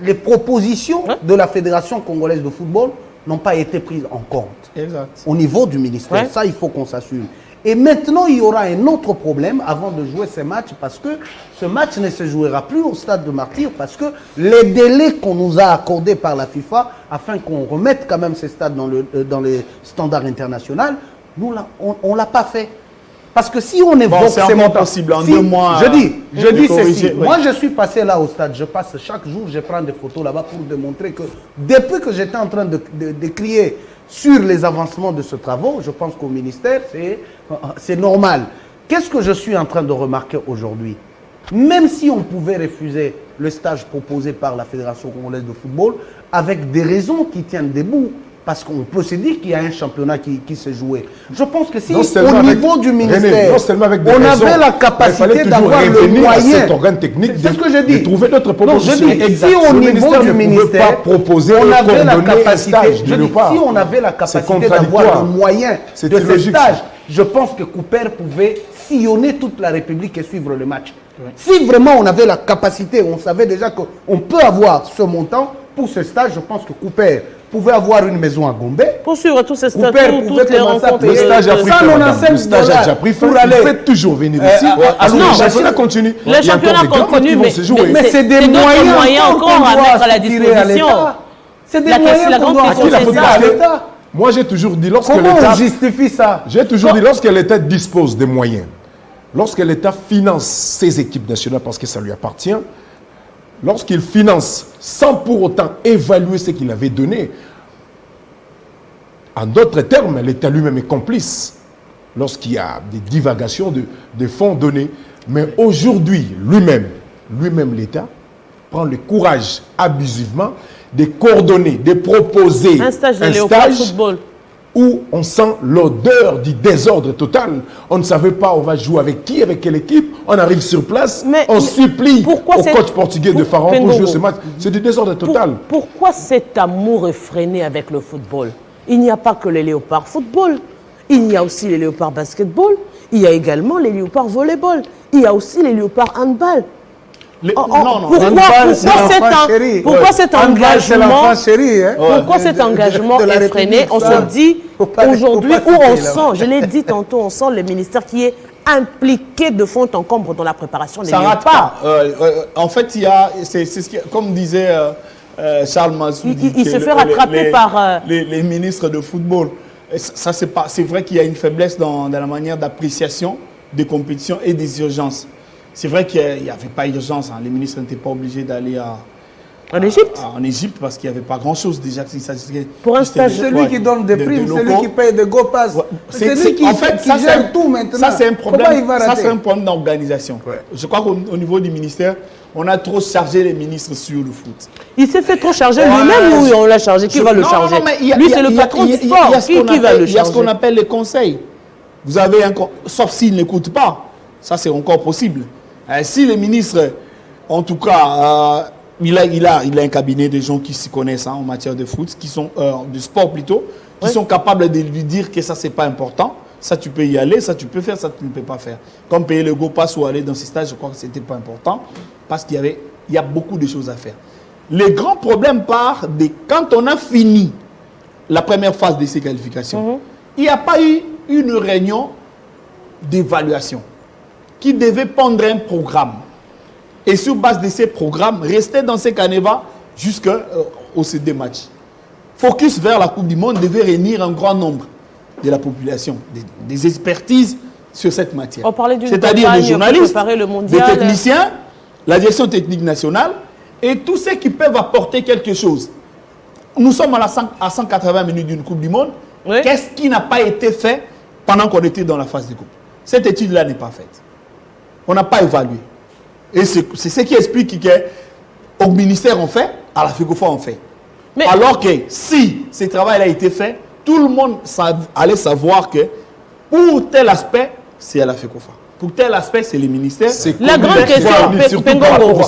les propositions de la Fédération congolaise de football n'ont pas été prises en compte Exact. au niveau du ministère. Ouais. Ça, il faut qu'on s'assume. Et maintenant, il y aura un autre problème avant de jouer ces matchs, parce que ce match ne se jouera plus au stade de Martyr, parce que les délais qu'on nous a accordés par la FIFA, afin qu'on remette quand même ces stades dans les standards internationaux, nous, on ne l'a pas fait. Parce que si on évoque c'est ces encore montants, possible, en si- 2 mois, je dis de corriger, ceci. oui. Moi, je suis passé là au stade. Je passe chaque jour, je prends des photos là-bas pour démontrer que depuis que j'étais en train de crier sur les avancements de ce travaux, je pense qu'au ministère, c'est normal. Qu'est-ce que je suis en train de remarquer aujourd'hui? Même si on pouvait refuser le stage proposé par la Fédération congolaise de football, avec des raisons qui tiennent debout, parce qu'on peut se dire qu'il y a un championnat qui s'est joué. Je pense que si Non au seulement niveau avec- du René, ministère, non seulement avec des on raisons, avait la mais il fallait capacité toujours d'avoir le revenir à moyen. cet organe technique C'est ce que je dis. de trouver d'autres Non, propositions. je dis, Exact. si au Le niveau ministère du ne pouvait ministère, pas proposer on et avait la coordonner un capacité, stage de je dis, léopard. si on avait la C'est capacité d'avoir contradictoire. le moyen de C'était ce logique, stage, ça. je pense que Cooper pouvait sillonner toute la République et suivre le match. Si vraiment on avait la capacité, on savait déjà qu'on peut avoir ce montant pour ce stage, je pense que Cooper pouvait avoir une maison à Gombe. Pour suivre tous ces Cooper statuts, pouvait toutes les commencer à rencontres. payer. Le stage a pris fin, madame. 195 Le stage a déjà pris fin. pour Il aller. fait toujours venir ici. à Le non, championnat continue. Le championnat continue, mais c'est des d'autres moyens encore à qu'on doit mettre à la soutirer à disposition. l'État. C'est des La moyens grande qu'on doit question, À qui la c'est faute? soutirer ça. à Parce que l'État. moi, j'ai toujours dit, lorsque Comment on l'État... justifie ça? J'ai toujours dit, lorsque l'État dispose des moyens, lorsque l'État finance ses équipes nationales parce que ça lui appartient, lorsqu'il finance sans pour autant évaluer ce qu'il avait donné, en d'autres termes, l'État lui-même est complice lorsqu'il y a des divagations de fonds donnés. Mais aujourd'hui, lui-même l'État, prend le courage abusivement de coordonner, de proposer Un stage de léopard football. où on sent l'odeur du désordre total. On ne savait pas on va jouer avec qui, avec quelle équipe. On arrive sur place, Mais on supplie pourquoi au c'est- coach portugais de Pharaon pour Pengongo. jouer ce match. C'est du désordre total. Pourquoi cet amour effréné avec le football? Il n'y a pas que les léopards football. Il y a aussi les léopards basketball. Il y a également les léopards volleyball. Il y a aussi les léopards handball. Pourquoi cet engagement chéri, hein? Pourquoi cet engagement de la effréné? République, On ça, se dit faut pas aujourd'hui où citer, on là. sent, je l'ai dit tantôt, on sent le ministère qui est impliqué de fond en comble dans la préparation des Ça rate léopards. pas. En fait, il y a, c'est ce qui, comme disait Charles Massoudi, Il se fait rattraper par, les ministres de football. Et ça, c'est vrai qu'il y a une faiblesse dans la manière d'appréciation des compétitions et des urgences. C'est vrai qu'il n'y avait pas d'urgence. Hein. Les ministres n'étaient pas obligés d'aller En Égypte? En Égypte, parce qu'il n'y avait pas grand-chose déjà. Pour un stage. C'est lui qui donne des primes, c'est lui qui paye des GoPass. C'est lui qui, en fait, qui gère tout maintenant. Ça, c'est un problème. Comment il va rater? Ça, c'est un problème d'organisation. Ouais. Je crois qu'au niveau du ministère, on a trop chargé les ministres sur le foot. Il s'est fait trop charger lui-même ou on l'a chargé? Qui va le charger? Lui, c'est le patron du sport. Qui va le charger? Il y a ce qu'on appelle les conseils. Vous avez sauf s'ils n'écoutent pas. Ça, c'est encore possible. Si les ministres, en tout cas, il a un cabinet de gens qui s'y connaissent en matière de foot, qui sont de sport plutôt, qui sont capables de lui dire que ça, c'est pas important. Ça, tu peux y aller, ça, tu peux faire, ça, tu ne peux pas faire. Comme payer le GoPass ou aller dans ces stages, je crois que c'était pas important parce qu'il y a beaucoup de choses à faire. Les grands problèmes partent quand on a fini la première phase de ces qualifications, il n'y a pas eu une réunion d'évaluation qui devait pondre un programme. Et sur base de ces programmes, rester dans ces canevas jusqu'au CD match. Focus vers la Coupe du Monde devait réunir un grand nombre de la population, des expertises sur cette matière. On parlait d'une c'est-à-dire des journalistes, le mondial, des techniciens, la direction technique nationale et tous ceux qui peuvent apporter quelque chose. Nous sommes à 180 minutes d'une Coupe du Monde. Oui. Qu'est-ce qui n'a pas été fait pendant qu'on était dans la phase de coupe? Cette étude-là n'est pas faite. On n'a pas évalué. Et c'est ce qui explique qu'au ministère on fait, à la FECOFA on fait. Mais alors que si ce travail a été fait, tout le monde allait savoir que pour tel aspect, c'est à la FECOFA. Pour tel aspect, c'est les ministères. La grande question, Pengongo,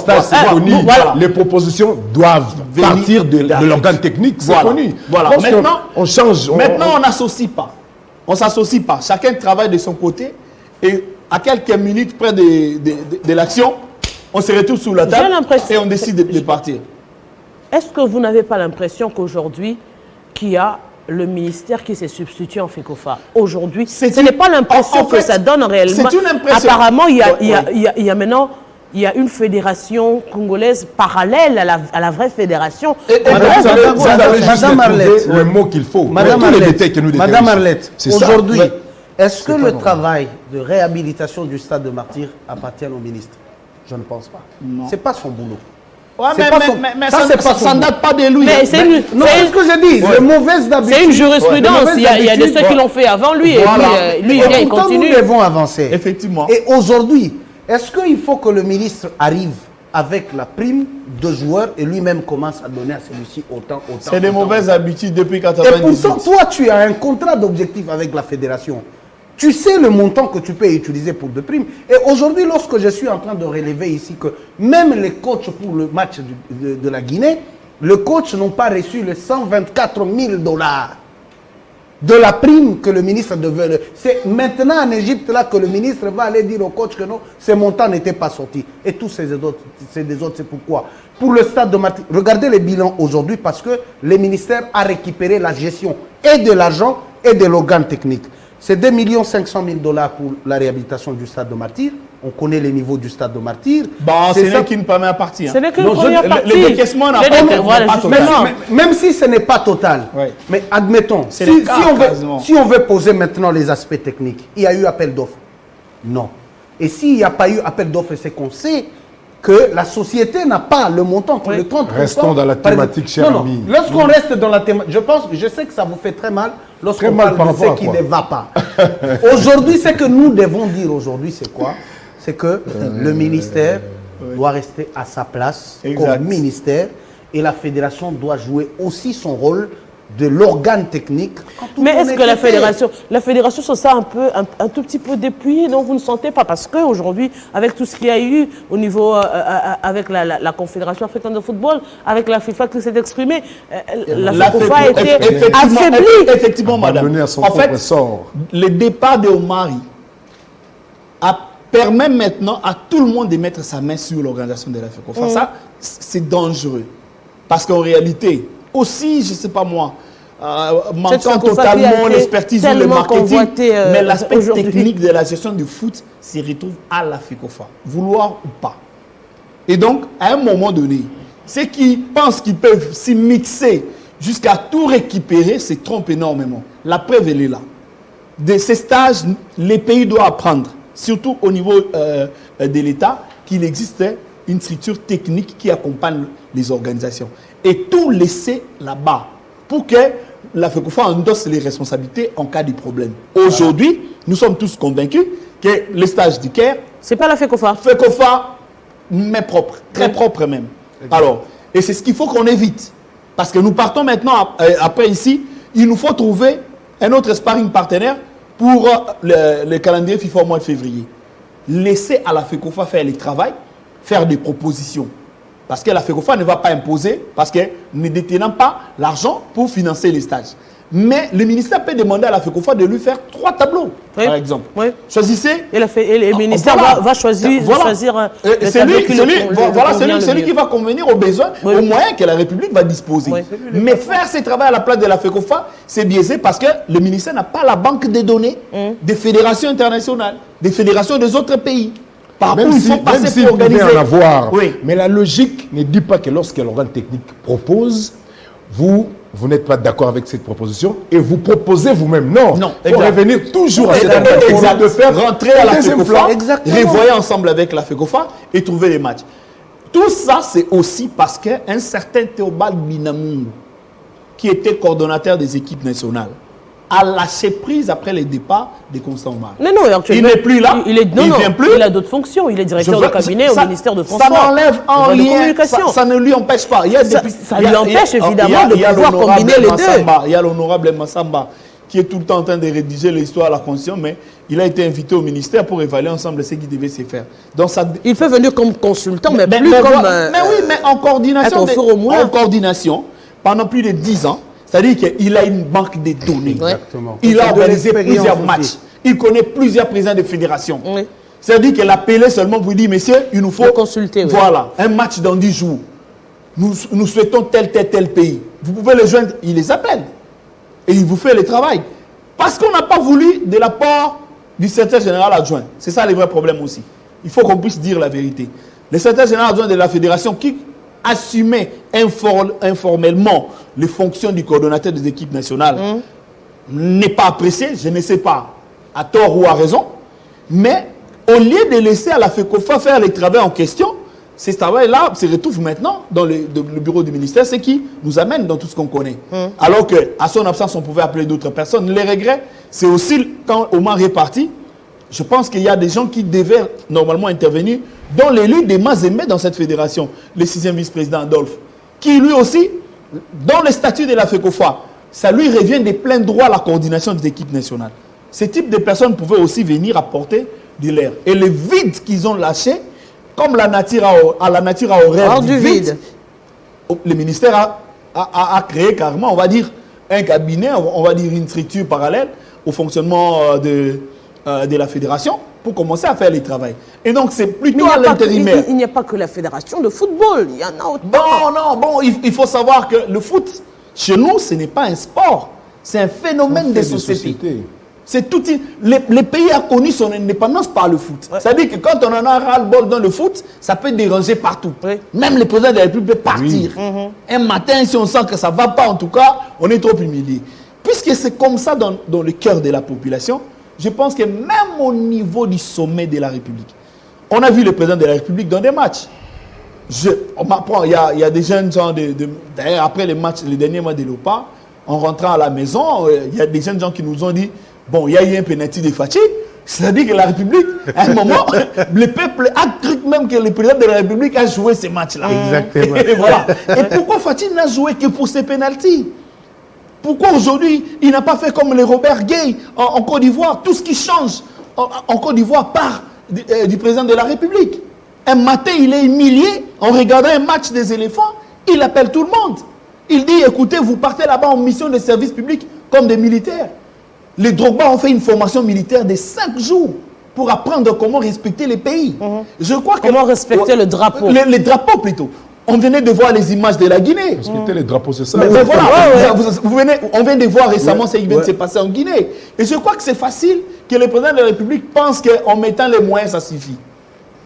les propositions doivent partir de l'organe technique. C'est connu. Voilà. Maintenant, on change. Maintenant, on n'associe pas. On ne s'associe pas. Chacun travaille de son côté. Et à quelques minutes près de l'action, on se retrouve sous la table et on décide de partir. Est-ce que vous n'avez pas l'impression qu'aujourd'hui, qu'il y a le ministère qui s'est substitué en FECOFA? Aujourd'hui, ce n'est pas l'impression que ça donne réellement. C'est une impression. Apparemment, il y a maintenant une fédération congolaise parallèle à la vraie fédération. Madame Arlette, le mot qu'il faut. Madame Arlette, aujourd'hui, est-ce que le travail de réhabilitation du stade de Martyrs appartient au ministre? Je ne pense pas. Ce n'est pas son boulot. Ouais, mais ça ne date pas de lui. Mais c'est ce que je dis. Ouais. Mauvaise d'habitude. C'est une jurisprudence. Il y a de ceux qui l'ont fait avant lui. Voilà. Et lui, il continue. Nous devons avancer. Effectivement. Et aujourd'hui, est-ce qu'il faut que le ministre arrive avec la prime de joueurs et lui-même commence à donner à celui-ci autant? C'est des mauvaises habitudes depuis 1998. Et pourtant, toi, tu as un contrat d'objectif avec la fédération. Tu sais le montant que tu peux utiliser pour de primes. Et aujourd'hui, lorsque je suis en train de relever ici que même les coachs pour le match de la Guinée, le coach n'ont pas reçu les 124 000 $ de la prime que le ministre devait. C'est maintenant en Égypte là que le ministre va aller dire au coach que non, ces montants n'étaient pas sortis. Et tous ces autres, c'est pourquoi. Pour le stade de Martyrs, regardez les bilans aujourd'hui parce que le ministère a récupéré la gestion et de l'argent et de l'organe technique. C'est 2 500 000 $ pour la réhabilitation du stade de Martyrs. On connaît les niveaux du stade de Martyrs. C'est ça qui ne permet à partir. Ce n'est qu'une première partie. Le décaissement n'a pas total. Même si ce n'est pas total. Ouais. Mais admettons, si on veut poser maintenant les aspects techniques, il y a eu appel d'offres? Non. Et s'il n'y a pas eu appel d'offres, c'est qu'on sait que la société n'a pas le montant pour le 30%. Restons dans la thématique, cher ami. Lorsqu'on reste dans la thématique, je sais que ça vous fait très mal lorsqu'on parle de ce qui ne va pas. Aujourd'hui, ce que nous devons dire aujourd'hui, c'est quoi? C'est que le ministère doit rester à sa place comme ministère et la fédération doit jouer aussi son rôle de l'organe technique. Mais est-ce que la fédération se sent un tout petit peu dépouillée, donc vous ne sentez pas? Parce qu'aujourd'hui, avec tout ce qu'il y a eu au niveau, avec la Confédération africaine de football, avec la FIFA qui s'est exprimée, la FECOFA a été affaiblie. Effectivement, madame. En fait, le départ de Omari permet maintenant à tout le monde de mettre sa main sur l'organisation de la FECOFA. Ça, c'est dangereux. Parce qu'en réalité, aussi, je ne sais pas moi, manquant totalement l'expertise ou le marketing, mais l'aspect technique de la gestion du foot s'y retrouve à la FECOFA, vouloir ou pas. Et donc, à un moment donné, ceux qui pensent qu'ils peuvent s'y mixer jusqu'à tout récupérer se trompent énormément. La preuve, elle est là. De ces stages, les pays doivent apprendre surtout au niveau de l'État, qu'il existe une structure technique qui accompagne les organisations. Et tout laisser là-bas pour que la FECOFA endosse les responsabilités en cas de problème. Aujourd'hui, nous sommes tous convaincus que les stages du Caire, c'est pas la FECOFA. FECOFA, mais propre, très propre même. Alors, et c'est ce qu'il faut qu'on évite. Parce que nous partons maintenant, après ici, il nous faut trouver un autre sparring partenaire pour le calendrier FIFA au mois de février. Laissez à la FECOFA faire le travail, faire des propositions. Parce que la FECOFA ne va pas imposer, parce que nous ne détenons pas l'argent pour financer les stages. Mais le ministère peut demander à la FECOFA de lui faire 3 tableaux, par exemple. Oui. Choisissez. Et le ministère va choisir le tableau celui qui va convenir aux besoins, aux moyens que la République va disposer. Oui. Mais faire ce travail à la place de la FECOFA, c'est biaisé parce que le ministère n'a pas la banque des données des fédérations internationales, des fédérations des autres pays. Même si en avoir, mais la logique ne dit pas que lorsque l'organe technique propose, vous n'êtes pas d'accord avec cette proposition et vous proposez vous-même. Non, il faut revenir toujours à cette organe de faire rentrer à la FECOFA, revoyer ensemble avec la FECOFA et trouver les matchs. Tout ça, c'est aussi parce qu'un certain Théobald Binamungu, qui était coordonnateur des équipes nationales, a lâché prise après le départ de Constant Omar. Mais non, il n'est plus là, il vient plus. Il a d'autres fonctions, il est directeur de cabinet au ministère de Transport. Ça n'enlève en rien, ça ne lui empêche pas. Ça lui empêche évidemment de pouvoir combiner les deux. Il y a l'honorable Massamba qui est tout le temps en train de rédiger l'histoire à la Constitution, mais il a été invité au ministère pour évaluer ensemble ce qui devait se faire. Donc ça... Il peut venir comme consultant, mais plus comme... mais en coordination, pendant plus de 10 ans, c'est-à-dire qu'il a une banque de données. Exactement. Il a organisé plusieurs matchs. Il connaît plusieurs présidents de fédérations. Oui. C'est-à-dire qu'il appelait seulement pour dire, messieurs, il nous faut consulter. Voilà, un match dans 10 jours. Nous souhaitons tel pays. Vous pouvez les joindre, il les appelle. Et il vous fait le travail. Parce qu'on n'a pas voulu de la part du secrétaire général adjoint. C'est ça le vrai problème aussi. Il faut qu'on puisse dire la vérité. Le secrétaire général adjoint de la fédération qui assumait informellement les fonctions du coordonnateur des équipes nationales n'est pas apprécié, je ne sais pas, à tort ou à raison, mais au lieu de laisser à la FECOFA faire les travaux en question, ces travaux-là se retrouvent maintenant dans le bureau du ministère, ce qui nous amène dans tout ce qu'on connaît. Alors qu'à son absence, on pouvait appeler d'autres personnes. Les regrets, c'est aussi quand Omar est parti, je pense qu'il y a des gens qui devaient normalement intervenir, dont l'élu des Mazembe dans cette fédération, le 6e vice-président Adolphe, qui lui aussi, dans le statut de la FECOFA, ça lui revient de plein droit à la coordination des équipes nationales. Ce type de personnes pouvaient aussi venir apporter de l'air. Et le vide qu'ils ont lâché, comme la nature a horreur du vide, le ministère a créé carrément, on va dire, un cabinet, on va dire une structure parallèle au fonctionnement de la fédération pour commencer à faire les travaux. Et donc, c'est plutôt à l'intérimaire. Il n'y a pas que la fédération de football, il y en a autant. Il faut savoir que le foot, chez nous, ce n'est pas un sport, c'est un phénomène de société. C'est tout. Les pays ont connu son indépendance par le foot. Ouais. C'est-à-dire que quand on en a ras-le-bol dans le foot, ça peut déranger partout. Oui. Même le président de la République peut partir. Oui. Un matin, si on sent que ça ne va pas, en tout cas, on est trop humilié. Puisque c'est comme ça dans le cœur de la population, je pense que même au niveau du sommet de la République, on a vu le président de la République dans des matchs. Il y a des jeunes gens, d'ailleurs, après les derniers matchs de l'OPA, en rentrant à la maison, il y a des jeunes gens qui nous ont dit bon, il y a eu un pénalty de Fatih, c'est-à-dire que la République, à un moment, le peuple a cru même que le président de la République a joué ces matchs-là. Exactement. Et voilà. Et pourquoi Fatih n'a joué que pour ces pénaltys? Pourquoi aujourd'hui, il n'a pas fait comme les Robert Gueye en Côte d'Ivoire? Tout ce qui change en Côte d'Ivoire part du président de la République. Un matin, il est humilié en regardant un match des éléphants, il appelle tout le monde. Il dit, écoutez, vous partez là-bas en mission de service public comme des militaires. Les Drogba ont fait une formation militaire de 5 jours pour apprendre comment respecter les pays. Je crois comment respecter le drapeau. Les drapeaux plutôt. On venait de voir les images de la Guinée. Respecter les drapeaux, c'est ça. Mais voilà, on vient de voir récemment ce qui vient de se passer en Guinée. Et je crois que c'est facile que le président de la République pense qu'en mettant les moyens, ça suffit.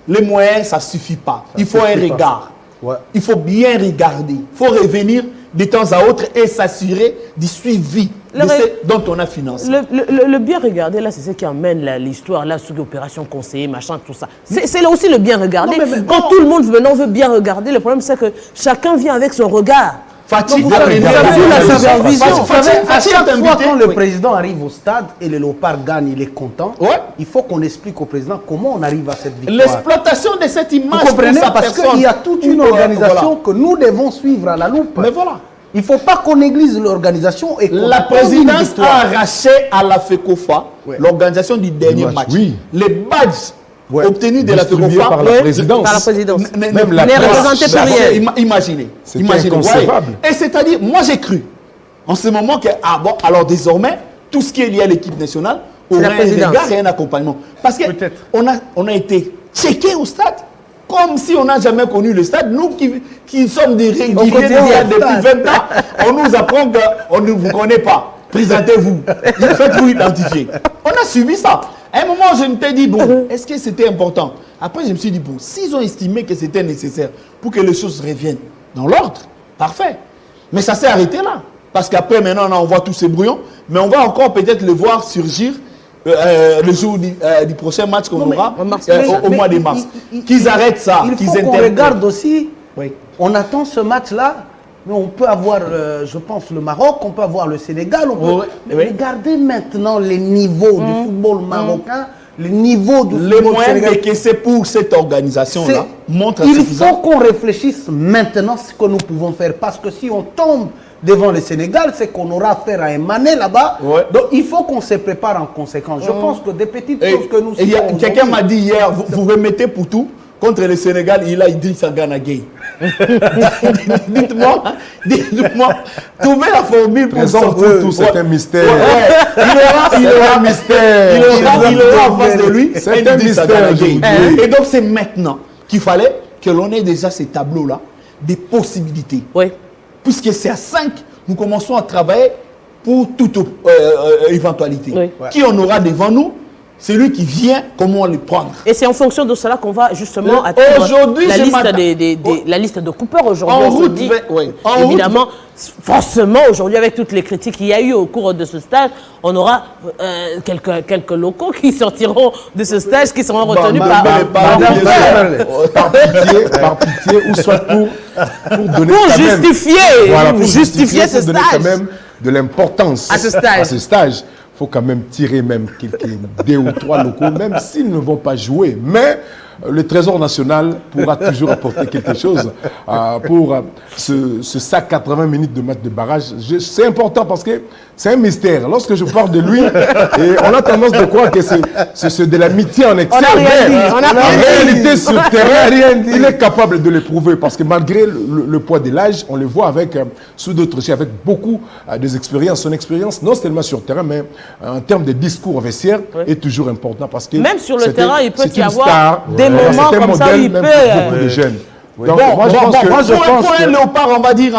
Les moyens, ça ne suffit pas. Il faut un regard. Ouais. Il faut bien regarder. Il faut revenir de temps à autre et s'assurer du suivi de ce dont on a financé. Le bien regarder, là, c'est ce qui emmène l'histoire, là, sur l'opération conseiller, machin, tout ça. C'est là aussi le bien regarder. Quand tout le monde maintenant veut bien regarder, le problème, c'est que chacun vient avec son regard. Fatigue, à chaque fois quand le président arrive au stade et le Léopard gagne, il est content. Il faut qu'on explique au président comment on arrive à cette victoire. L'exploitation de cette image, vous comprenez, parce qu'il y a toute une organisation que nous devons suivre à la loupe. Mais voilà. Il ne faut pas qu'on néglige l'organisation. La présidence a arraché à la FECOFA l'organisation du dernier match. Les badges obtenus de la FECOFA par la présidence. Par la présidence. Même la presse. Imaginez. Inconcevable. Et c'est-à-dire, moi j'ai cru en ce moment que, alors désormais, tout ce qui est lié à l'équipe nationale aurait un regard et un accompagnement. Parce qu'on a été checké au stade. Comme si on n'a jamais connu le stade. Nous qui sommes des réguliers depuis 20 ans, on nous apprend qu'on ne vous connaît pas. Présentez-vous. Faites-vous identifier. On a suivi ça. À un moment, je me suis dit, bon, est-ce que c'était important? Après, je me suis dit, bon, s'ils ont estimé que c'était nécessaire pour que les choses reviennent dans l'ordre, parfait. Mais ça s'est arrêté là. Parce qu'après, maintenant, on voit tous ces brouillons. Mais on va encore peut-être le voir surgir le jour du prochain match qu'on aura au mois de mars. Qu'ils arrêtent ça. Il faut qu'on regarde aussi. On attend ce match-là. Mais on peut avoir, je pense, le Maroc, on peut avoir le Sénégal. Regardez maintenant les niveaux du football marocain, les niveaux du football sénégalais. Que c'est pour cette organisation-là. Il faut qu'on réfléchisse maintenant ce que nous pouvons faire. Parce que si on tombe devant le Sénégal, c'est qu'on aura affaire à un Mané là-bas. Donc il faut qu'on se prépare en conséquence. Je pense que des petites choses que nous... Quelqu'un m'a dit hier, vous remettez pour tout. Contre le Sénégal, il a Idrissa Gana Gueye. Dites-moi, trouvez la formule pour sortir tout. C'est un mystère. Il aura un mystère. Il aura en face de lui Idrissa Gana Gueye. Et donc c'est maintenant qu'il fallait que l'on ait déjà ces tableaux-là, des possibilités. Puisque c'est à 5, nous commençons à travailler pour toute éventualité. Qui on aura devant nous? C'est lui qui vient, comment le prendre. Et c'est en fonction de cela qu'on va justement atteindre la liste de Cooper aujourd'hui. En route, évidemment, forcément, aujourd'hui, avec toutes les critiques qu'il y a eu au cours de ce stage, on aura quelques locaux qui sortiront de ce stage, qui seront retenus par pitié, ou soit pour donner pour justifier ce stage. Quand même de l'importance à ce stage. Il faut quand même tirer même deux ou trois locaux, même s'ils ne vont pas jouer. Mais le Trésor national pourra toujours apporter quelque chose pour ce 80 minutes de match de barrage. C'est important parce que c'est un mystère. Lorsque je parle de lui, et on a tendance de croire que c'est de l'amitié en excès. En réalité, sur le terrain, il est capable de l'éprouver parce que malgré le poids de l'âge, on le voit avec, sous d'autres chiens, avec beaucoup d'expérience. Son expérience, non seulement sur le terrain, mais en termes de discours au vestiaire, est toujours important parce que même sur le terrain, il peut y avoir star, des moments comme ça où il peut... beaucoup de jeunes. Donc, moi, je pense que pour un Léopard, on va dire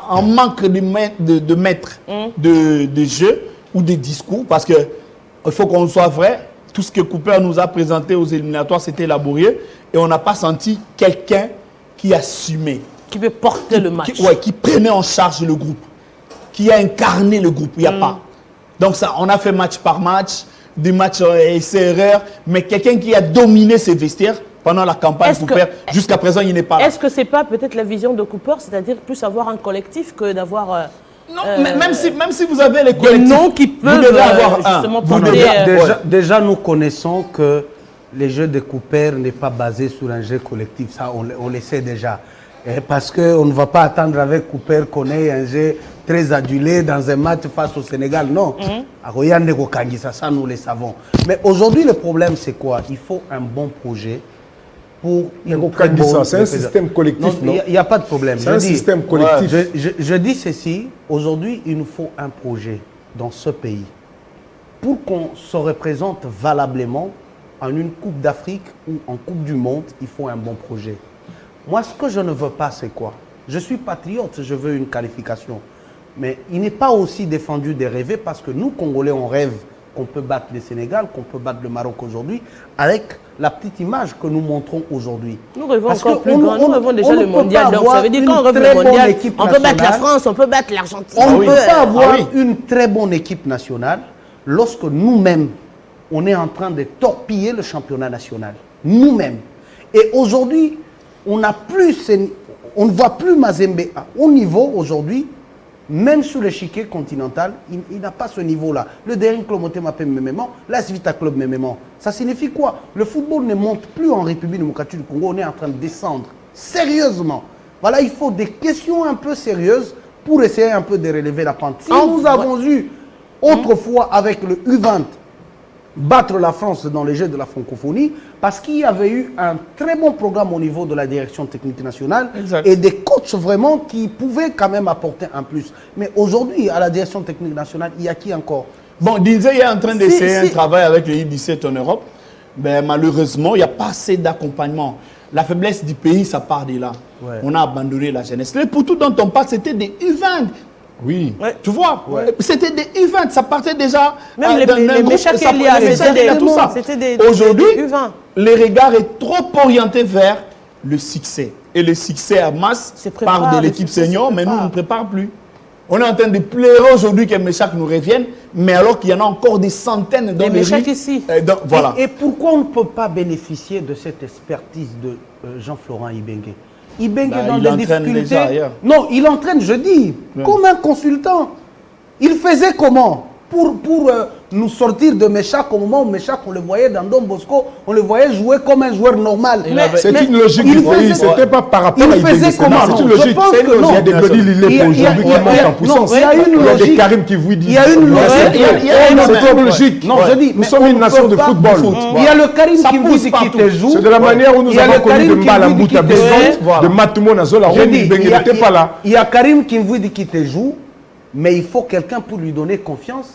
en manque de maître de jeu ou de discours, parce que il faut qu'on soit vrai, tout ce que Cooper nous a présenté aux éliminatoires, c'était laborieux, et on n'a pas senti quelqu'un qui assumait. Qui peut porter le match. Qui prenait en charge le groupe, qui a incarné le groupe, il n'y a pas. Donc ça, on a fait match par match, des matchs essais-erreurs, mais quelqu'un qui a dominé ses vestiaires pendant la campagne Cooper, jusqu'à présent, il n'est pas là. Est-ce que ce n'est pas peut-être la vision de Cooper, c'est-à-dire plus avoir un collectif que d'avoir... non, même si vous avez les collectifs, des noms qui peuvent vous devez avoir justement porter... Déjà, nous connaissons que les jeux de Cooper n'est pas basé sur un jeu collectif. Ça, on le sait déjà. Parce qu'on ne va pas attendre avec Cooper qu'on ait un jeu très adulé dans un match face au Sénégal. Non. Ça, nous le savons. Mais aujourd'hui, le problème, c'est quoi? Il faut un bon projet pour... C'est un système collectif, non? Il n'y a pas de problème. C'est un système collectif. Je dis ceci. Aujourd'hui, il nous faut un projet dans ce pays pour qu'on se représente valablement en une Coupe d'Afrique ou en Coupe du Monde. Il faut un bon projet. Moi, ce que je ne veux pas, c'est quoi? Je suis patriote, je veux une qualification. Mais il n'est pas aussi défendu de rêver parce que nous, Congolais, on rêve qu'on peut battre le Sénégal, qu'on peut battre le Maroc aujourd'hui, avec la petite image que nous montrons aujourd'hui. Nous rêvons Parce encore que plus grand. Nous rêvons déjà le mondial. Donc ça veut dire quand on rêve le mondial, on peut battre la France, on peut battre l'Argentine. On ne peut pas avoir une très bonne équipe nationale lorsque nous-mêmes, on est en train de torpiller le championnat national. Nous-mêmes. Et aujourd'hui, on ne voit plus Mazembe à haut niveau aujourd'hui. Même sur l'échiquier continental, il n'a pas ce niveau-là. Le Daring Club Motema-Pem Memement, l'AS Vita Club Memement, ça signifie quoi? Le football ne monte plus en République démocratique du Congo, on est en train de descendre. Sérieusement. Voilà, il faut des questions un peu sérieuses pour essayer un peu de relever la pente. Si nous avons eu autrefois avec le U20 battre la France dans les Jeux de la francophonie, parce qu'il y avait eu un très bon programme au niveau de la direction technique nationale et des coachs vraiment qui pouvaient quand même apporter un plus. Mais aujourd'hui, à la direction technique nationale, il y a qui encore? Bon, Dinzé est en train d'essayer un travail avec le U17 en Europe. Mais malheureusement, il n'y a pas assez d'accompagnement. La faiblesse du pays, ça part de là. Ouais. On a abandonné la jeunesse. Les poutous dont on parle, c'était des U20. Oui. Ouais. Tu vois, c'était des U20, ça partait déjà. Même les méchants qu'il y a, c'était des Aujourd'hui, U20. Le regard est trop orienté vers le succès. Et le succès à masse part de l'équipe senior, mais nous, on ne prépare plus. On est en train de pleurer aujourd'hui que Méchac nous revienne, mais alors qu'il y en a encore des centaines dans les rues. Ici. Voilà. Et pourquoi on ne peut pas bénéficier de cette expertise de Jean-Florent Ibengue? Ibengue dans des difficultés. Non, il entraîne, je dis, comme un consultant. Il faisait comment pour nous sortir de Méchac au moment où Méchac, on le voyait dans Don Bosco, on le voyait jouer comme un joueur normal. C'est une logique du pays, c'était pas par rapport à Ibengue. C'est une logique. Il y a des Glody Lillet aujourd'hui qui montent en puissance. Il y a une logique. Il y a des Karim qui vous disent. Il y a une logique. Non, je dis, nous sommes une nation de football. Il y a le Karim qui vous dit qui te joue. C'est de la manière où nous avons connu de Mbalambuta de Matoumo Nazola. Ibengue n'était pas là. Il y a Karim qui vous dit qui te joue, mais il faut quelqu'un pour lui donner confiance.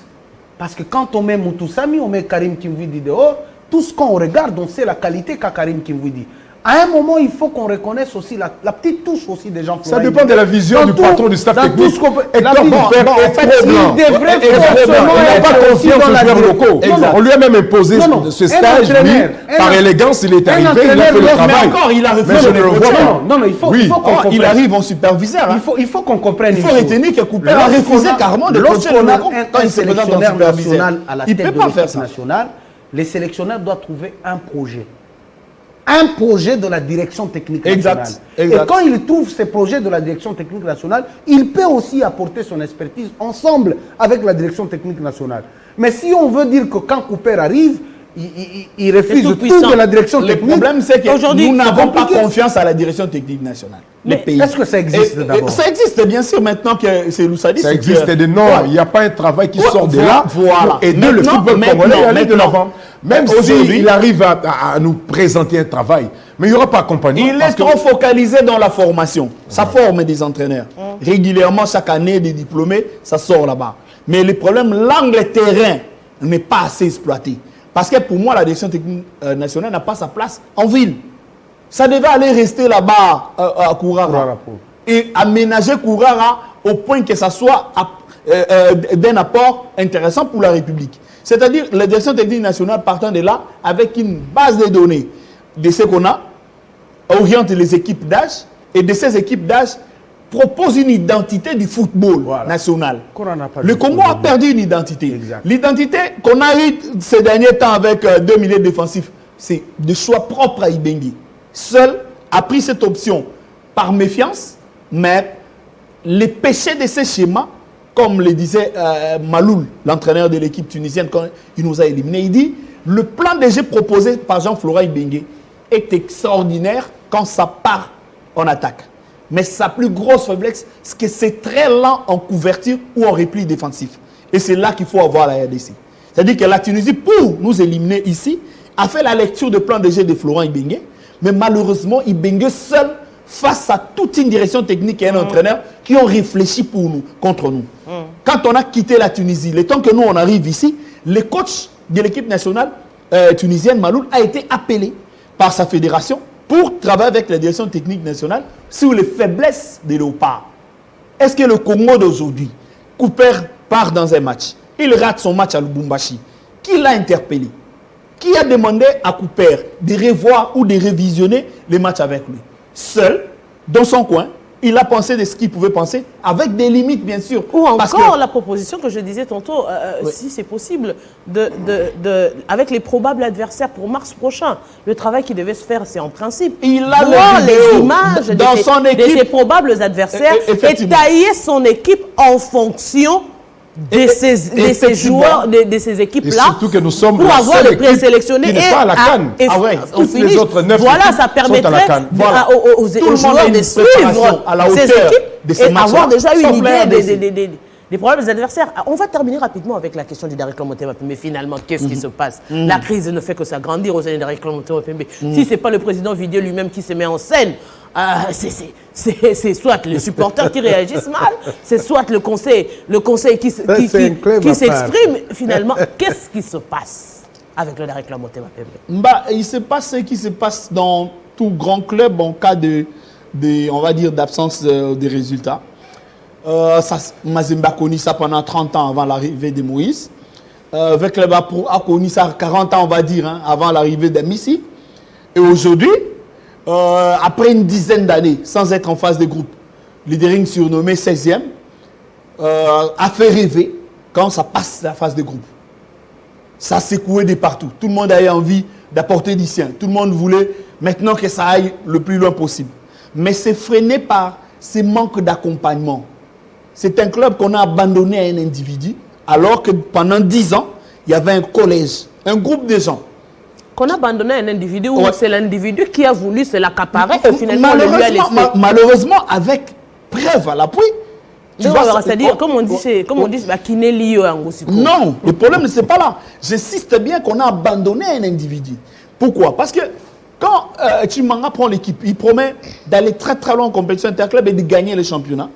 Parce que quand on met Moutoussami, on met Karim Kimvidi dehors, tout ce qu'on regarde, on sait la qualité qu'a Karim Kimvidi. À un moment, il faut qu'on reconnaisse aussi la petite touche aussi des gens. Ça dépend de la vision du patron du staff technique. Hector Cooper est trop blanc. Il n'a pas confiance aux joueurs locaux. On lui a même imposé ce stage, lui, par élégance, il est arrivé, il a fait le travail. Il a refusé. Mais je ne le vois pas. Non, il faut qu'on comprenne. Il arrive en superviseur. Il faut qu'on comprenne. Il faut retenir que Cooper a refusé carrément de coacher le locaux quand il s'est présent en superviseur. Il ne peut pas faire ça. Les sélectionneurs doivent trouver un projet. Un projet de la direction technique nationale. Et quand il trouve ces projets de la direction technique nationale, il peut aussi apporter son expertise ensemble avec la direction technique nationale. Mais si on veut dire que quand Cooper arrive, il refuse tout de la direction technique. Le problème, c'est que nous n'avons pas confiance à la direction technique nationale. Est-ce que ça existe d'abord? Ça existe bien sûr maintenant que c'est Loussadi. Ça existe de non, il n'y a pas un travail qui sort de là pour aider le football congolais à aller de l'avant. Même s'il arrive à nous présenter un travail, mais il n'y aura pas accompagnement. Il est trop focalisé dans la formation. Ça forme des entraîneurs. Régulièrement, chaque année, des diplômés, ça sort là-bas. Mais le problème, l'angle terrain n'est pas assez exploité. Parce que pour moi, la direction technique nationale n'a pas sa place en ville. Ça devait aller rester là-bas à Kourara. Et aménager Kourara au point que ça soit d'un apport intéressant pour la République. C'est-à-dire la direction technique nationale partant de là avec une base de données de ce qu'on a, oriente les équipes d'âge et de ces équipes d'âge propose une identité du football national. Le Congo a perdu une identité. L'identité qu'on a eue ces derniers temps avec 2 milieux défensifs, c'est de choix propre à Ibengue. Seul a pris cette option par méfiance, mais les péchés de ces schémas, comme le disait Maloul, l'entraîneur de l'équipe tunisienne, quand il nous a éliminés, il dit le plan de jeu proposé par Jean-Florent Ibengue est extraordinaire quand ça part en attaque. Mais sa plus grosse faiblesse, c'est que c'est très lent en couverture ou en repli défensif. Et c'est là qu'il faut avoir la RDC. C'est-à-dire que la Tunisie, pour nous éliminer ici, a fait la lecture de plan de jeu de Florent Ibengue, mais malheureusement, Ibengue seul, face à toute une direction technique et un entraîneur qui ont réfléchi pour nous, contre nous. Quand on a quitté la Tunisie, le temps que nous on arrive ici, le coach de l'équipe nationale tunisienne, Maloul, a été appelé par sa fédération pour travailler avec la direction technique nationale sur les faiblesses des léopards. Est-ce que le Congo d'aujourd'hui, Cooper part dans un match, il rate son match à Lubumbashi, Qui l'a interpellé? Qui a demandé à Cooper de revoir ou de révisionner les matchs avec lui? Seul, dans son coin, il a pensé de ce qu'il pouvait penser, avec des limites, bien sûr. Ou encore la proposition que je disais tantôt, oui. si c'est possible, avec les probables adversaires pour mars prochain. Le travail qui devait se faire, c'est en principe. Il a les images dans son équipe, de ses probables adversaires et tailler son équipe en fonction de ces joueurs, de ces équipes-là, surtout que nous sommes pour avoir le présélectionné qui n'est pas à la CAN. Toutes les autres 9 voilà, ça permettrait aux joueurs de suivre à la ces hauteur équipes de ces et matchs, avoir déjà une idée des des problèmes des adversaires. On va terminer rapidement avec la question du Derrick Motema. Mais finalement, qu'est-ce qui se passe? La crise ne fait que s'agrandir au sein du Derrick Motema. Si ce n'est pas le président Vidier lui-même qui se met en scène, c'est soit les supporters qui réagissent mal, c'est soit le conseil qui s'exprime. Finalement, qu'est-ce qui se passe avec le Derrick Motema? Il se passe ce qui se passe dans tout grand club en cas on va dire, d'absence de résultats. Mazembe a connu ça pendant 30 ans avant l'arrivée de Moïse. Vecleb a connu ça 40 ans, on va dire, avant l'arrivée d'Amissi. Et aujourd'hui, après une dizaine d'années, sans être en phase de groupe, Leadering surnommé 16e, a fait rêver quand ça passe la phase de groupe. Ça secouait de partout. Tout le monde avait envie d'apporter du sien. Tout le monde voulait maintenant que ça aille le plus loin possible. Mais c'est freiné par ce manque d'accompagnement. C'est un club qu'on a abandonné à un individu, alors que pendant 10 ans, il y avait un collège, un groupe de gens. Qu'on a abandonné à un individu ou c'est l'individu qui a voulu se l'accaparer et finalement on lui a laissé. Malheureusement, avec preuve à l'appui. C'est-à-dire, comme on dit, qui n'est lié à un non, le problème ne c'est pas là. J'insiste bien qu'on a abandonné un individu. Pourquoi? Parce que quand Chimanga prend l'équipe, il promet d'aller très très loin en compétition interclub et de gagner le championnat.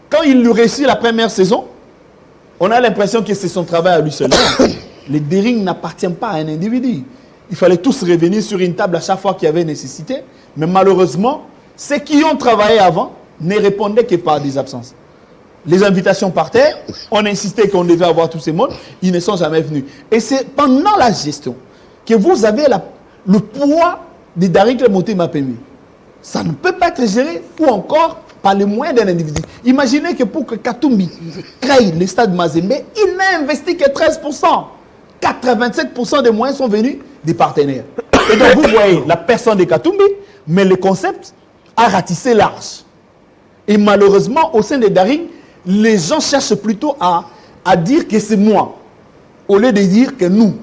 Quand il lui réussit la première saison, on a l'impression que c'est son travail à lui seul. Le Dering n'appartient pas à un individu. Il fallait tous revenir sur une table à chaque fois qu'il y avait nécessité. Mais malheureusement, ceux qui ont travaillé avant ne répondaient que par des absences. Les invitations partaient, on insistait qu'on devait avoir tous ces mondes, ils ne sont jamais venus. Et c'est pendant la gestion que vous avez le poids de Derrick Motema Pembe. Ça ne peut pas être géré ou encore par les moyens d'un individu. Imaginez que pour que Katumbi crée le stade Mazembe, il n'a investi que 13%. 87% des moyens sont venus des partenaires. Et donc vous voyez la personne de Katumbi, mais le concept a ratissé large. Et malheureusement, au sein de Daring, les gens cherchent plutôt à dire que c'est moi, au lieu de dire que nous.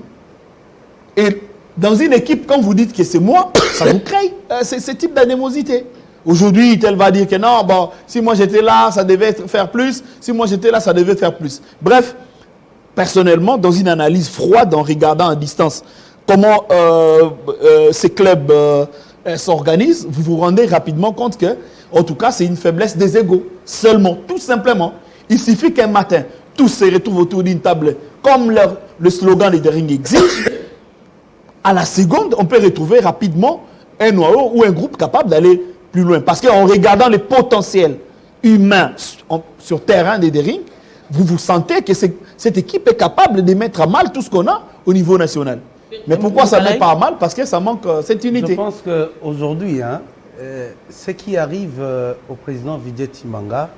Et dans une équipe, quand vous dites que c'est moi, ça vous crée ce type d'animosité. Aujourd'hui, elle va dire que non, bon, si moi j'étais là, ça devait faire plus. Si moi j'étais là, ça devait faire plus. Bref, personnellement, dans une analyse froide, en regardant à distance comment ces clubs s'organisent, vous vous rendez rapidement compte que, en tout cas, c'est une faiblesse des égos. Seulement, tout simplement, il suffit qu'un matin, tous se retrouvent autour d'une table, comme le slogan de Dering exige. À la seconde, on peut retrouver rapidement un noyau ou un groupe capable d'aller plus loin. Parce qu'en regardant les potentiels humains sur terrain des Dering, vous sentez que cette équipe est capable de mettre à mal tout ce qu'on a au niveau national. Mais pourquoi ça ne met pas à mal? Parce que ça manque cette unité. Je pense qu'aujourd'hui, ce qui arrive au président Vidier Chimanga,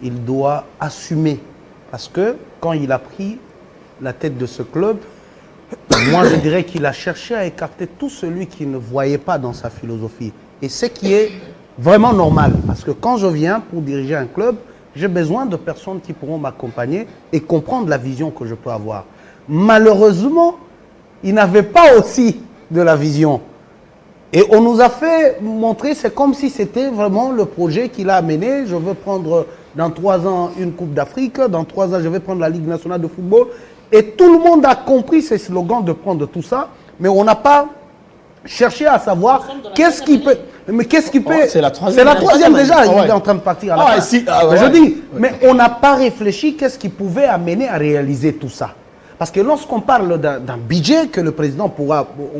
il doit assumer. Parce que quand il a pris la tête de ce club, moi je dirais qu'il a cherché à écarter tout celui qui ne voyait pas dans sa philosophie. Et ce qui est vraiment normal. Parce que quand je viens pour diriger un club, j'ai besoin de personnes qui pourront m'accompagner et comprendre la vision que je peux avoir. Malheureusement, il n'avait pas aussi de la vision. Et on nous a fait montrer, c'est comme si c'était vraiment le projet qu'il a amené. Je veux prendre dans 3 ans une Coupe d'Afrique, dans 3 ans je vais prendre la Ligue nationale de football. Et tout le monde a compris ces slogans de prendre tout ça, mais on n'a pas cherché à savoir qu'est-ce qui peut... Mais qu'est-ce qui peut... C'est la troisième déjà, il est en train de partir à la fin. Je dis, mais on n'a pas réfléchi qu'est-ce qui pouvait amener à réaliser tout ça. Parce que lorsqu'on parle d'un budget que le président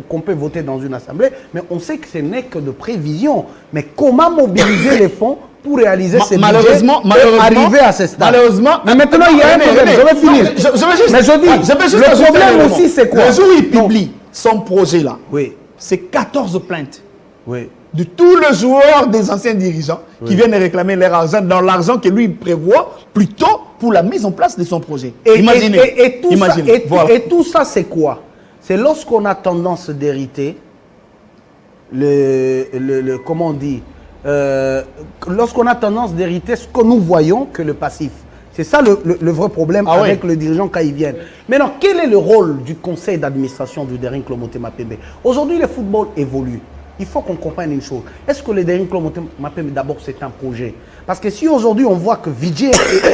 qu'on peut voter dans une assemblée, mais on sait que ce n'est que de prévision. Mais comment mobiliser les fonds pour réaliser ces budgets et arriver à ce stade? Malheureusement, mais maintenant, il y a un problème. Je vais finir. Mais je dis, le problème aussi, c'est quoi? Le jour où il publie son projet-là, oui, c'est 14 plaintes. Oui. De tous les joueurs des anciens dirigeants qui viennent réclamer leur argent dans l'argent que lui prévoit plutôt pour la mise en place de son projet. Imaginez. Et tout ça, c'est quoi? C'est lorsqu'on a tendance d'hériter comment on dit, lorsqu'on a tendance d'hériter ce que nous voyons que le passif. C'est ça le vrai problème avec le dirigeant quand ils viennent. Maintenant, quel est le rôle du conseil d'administration du Daring-Claude Motema Pembe? Aujourd'hui, le football évolue. Il faut qu'on comprenne une chose. Est-ce que le Daring-Claude Motema Pembe, d'abord, c'est un projet? Parce que si aujourd'hui, on voit que Vijay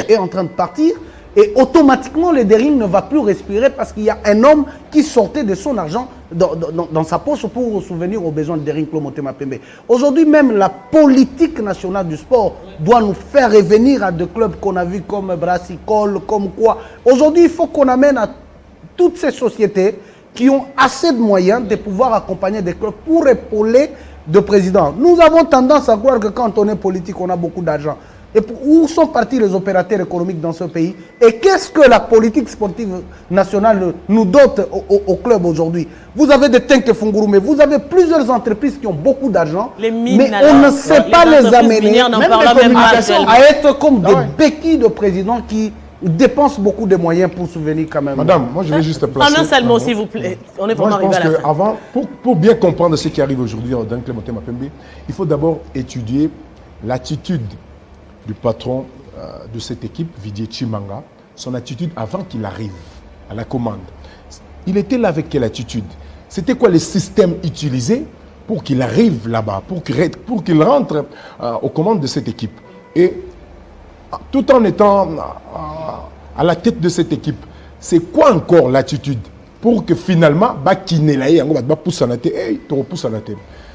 est en train de partir, et automatiquement, le Daring ne va plus respirer parce qu'il y a un homme qui sortait de son argent dans sa poche pour souvenir aux besoins de Daring-Claude Motema Pembe. Aujourd'hui, même la politique nationale du sport doit nous faire revenir à des clubs qu'on a vus comme Brassicole, comme quoi. Aujourd'hui, il faut qu'on amène à toutes ces sociétés qui ont assez de moyens de pouvoir accompagner des clubs pour épauler de présidents. Nous avons tendance à croire que quand on est politique, on a beaucoup d'argent. Et où sont partis les opérateurs économiques dans ce pays? Et qu'est-ce que la politique sportive nationale nous dote au club aujourd'hui? Vous avez des Tenke Funguru, mais vous avez plusieurs entreprises qui ont beaucoup d'argent, mais on ne sait pas les amener, même les communications, à être comme des béquilles de présidents qui dépensent beaucoup de moyens pour souvenir quand même. Madame, moi je vais juste placer... Un seul mot, s'il vous plaît. On est vraiment arrivé à la fin. Avant, pour bien comprendre ce qui arrive aujourd'hui dans Daring-Claude Motema Pembe, il faut d'abord étudier l'attitude du patron de cette équipe, Vijay Chimanga, son attitude avant qu'il arrive à la commande. Il était là avec quelle attitude? C'était quoi le système utilisé pour qu'il arrive là-bas, pour qu'il rentre aux commandes de cette équipe? Et tout en étant à la tête de cette équipe, c'est quoi encore l'attitude pour que finalement,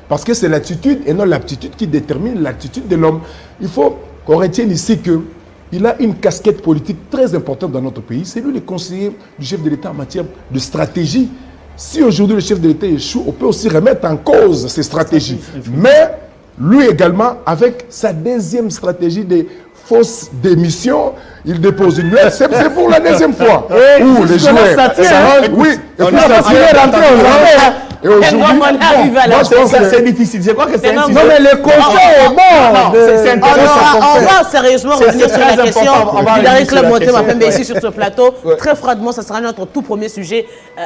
parce que c'est l'attitude et non l'aptitude qui détermine l'attitude de l'homme. Il faut qu'on retienne ici qu'il a une casquette politique très importante dans notre pays. C'est lui le conseiller du chef de l'État en matière de stratégie. Si aujourd'hui le chef de l'État échoue, on peut aussi remettre en cause ces stratégies. Mais lui également, avec sa deuxième stratégie des fausses démissions, il dépose une lettre. C'est pour la deuxième fois. Où les joueurs... Oui, et puis ça tient rentrer au Japon. Et aujourd'hui, c'est difficile. Je crois que c'est non, mais le conseil est bon. C'est intéressant. On va sérieusement revenir sur la question du Daring-Claude Motema Pembe ici sur ce plateau. Très froidement, ça sera notre tout premier sujet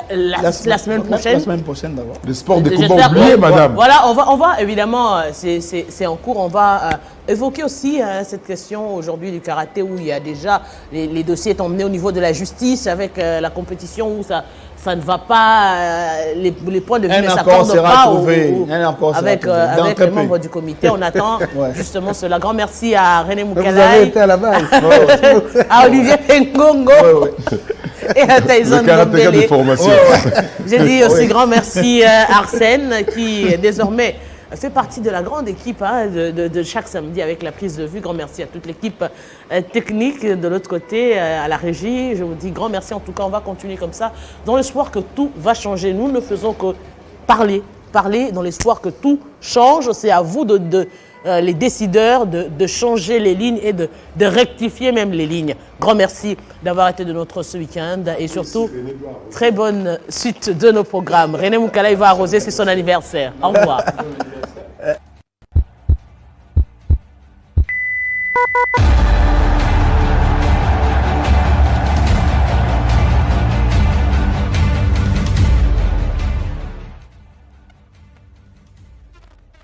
la semaine prochaine. La semaine prochaine d'abord. Le sport des combats oubliés, madame. Voilà, on va évidemment, c'est en cours, on va évoquer aussi cette question aujourd'hui du karaté où il y a déjà les dossiers sont emmenés au niveau de la justice avec la compétition où ça ne va pas, les points de vue ne s'accordent pas avec les membres du comité. On attend justement cela. Grand merci à René Moukalaï. Vous avez été à la base. À Olivier Ngongo. Et à Tyson Dombele. J'ai dit aussi grand merci à Arsène qui désormais fait partie de la grande équipe de chaque samedi avec la prise de vue. Grand merci à toute l'équipe technique de l'autre côté, à la régie. Je vous dis grand merci. En tout cas, on va continuer comme ça dans l'espoir que tout va changer. Nous ne faisons que parler dans l'espoir que tout change. C'est à vous, les décideurs, de changer les lignes et de rectifier même les lignes. Grand merci d'avoir été de notre ce week-end et surtout, très bonne suite de nos programmes. René Moukalaï va arroser, c'est son anniversaire. Au revoir.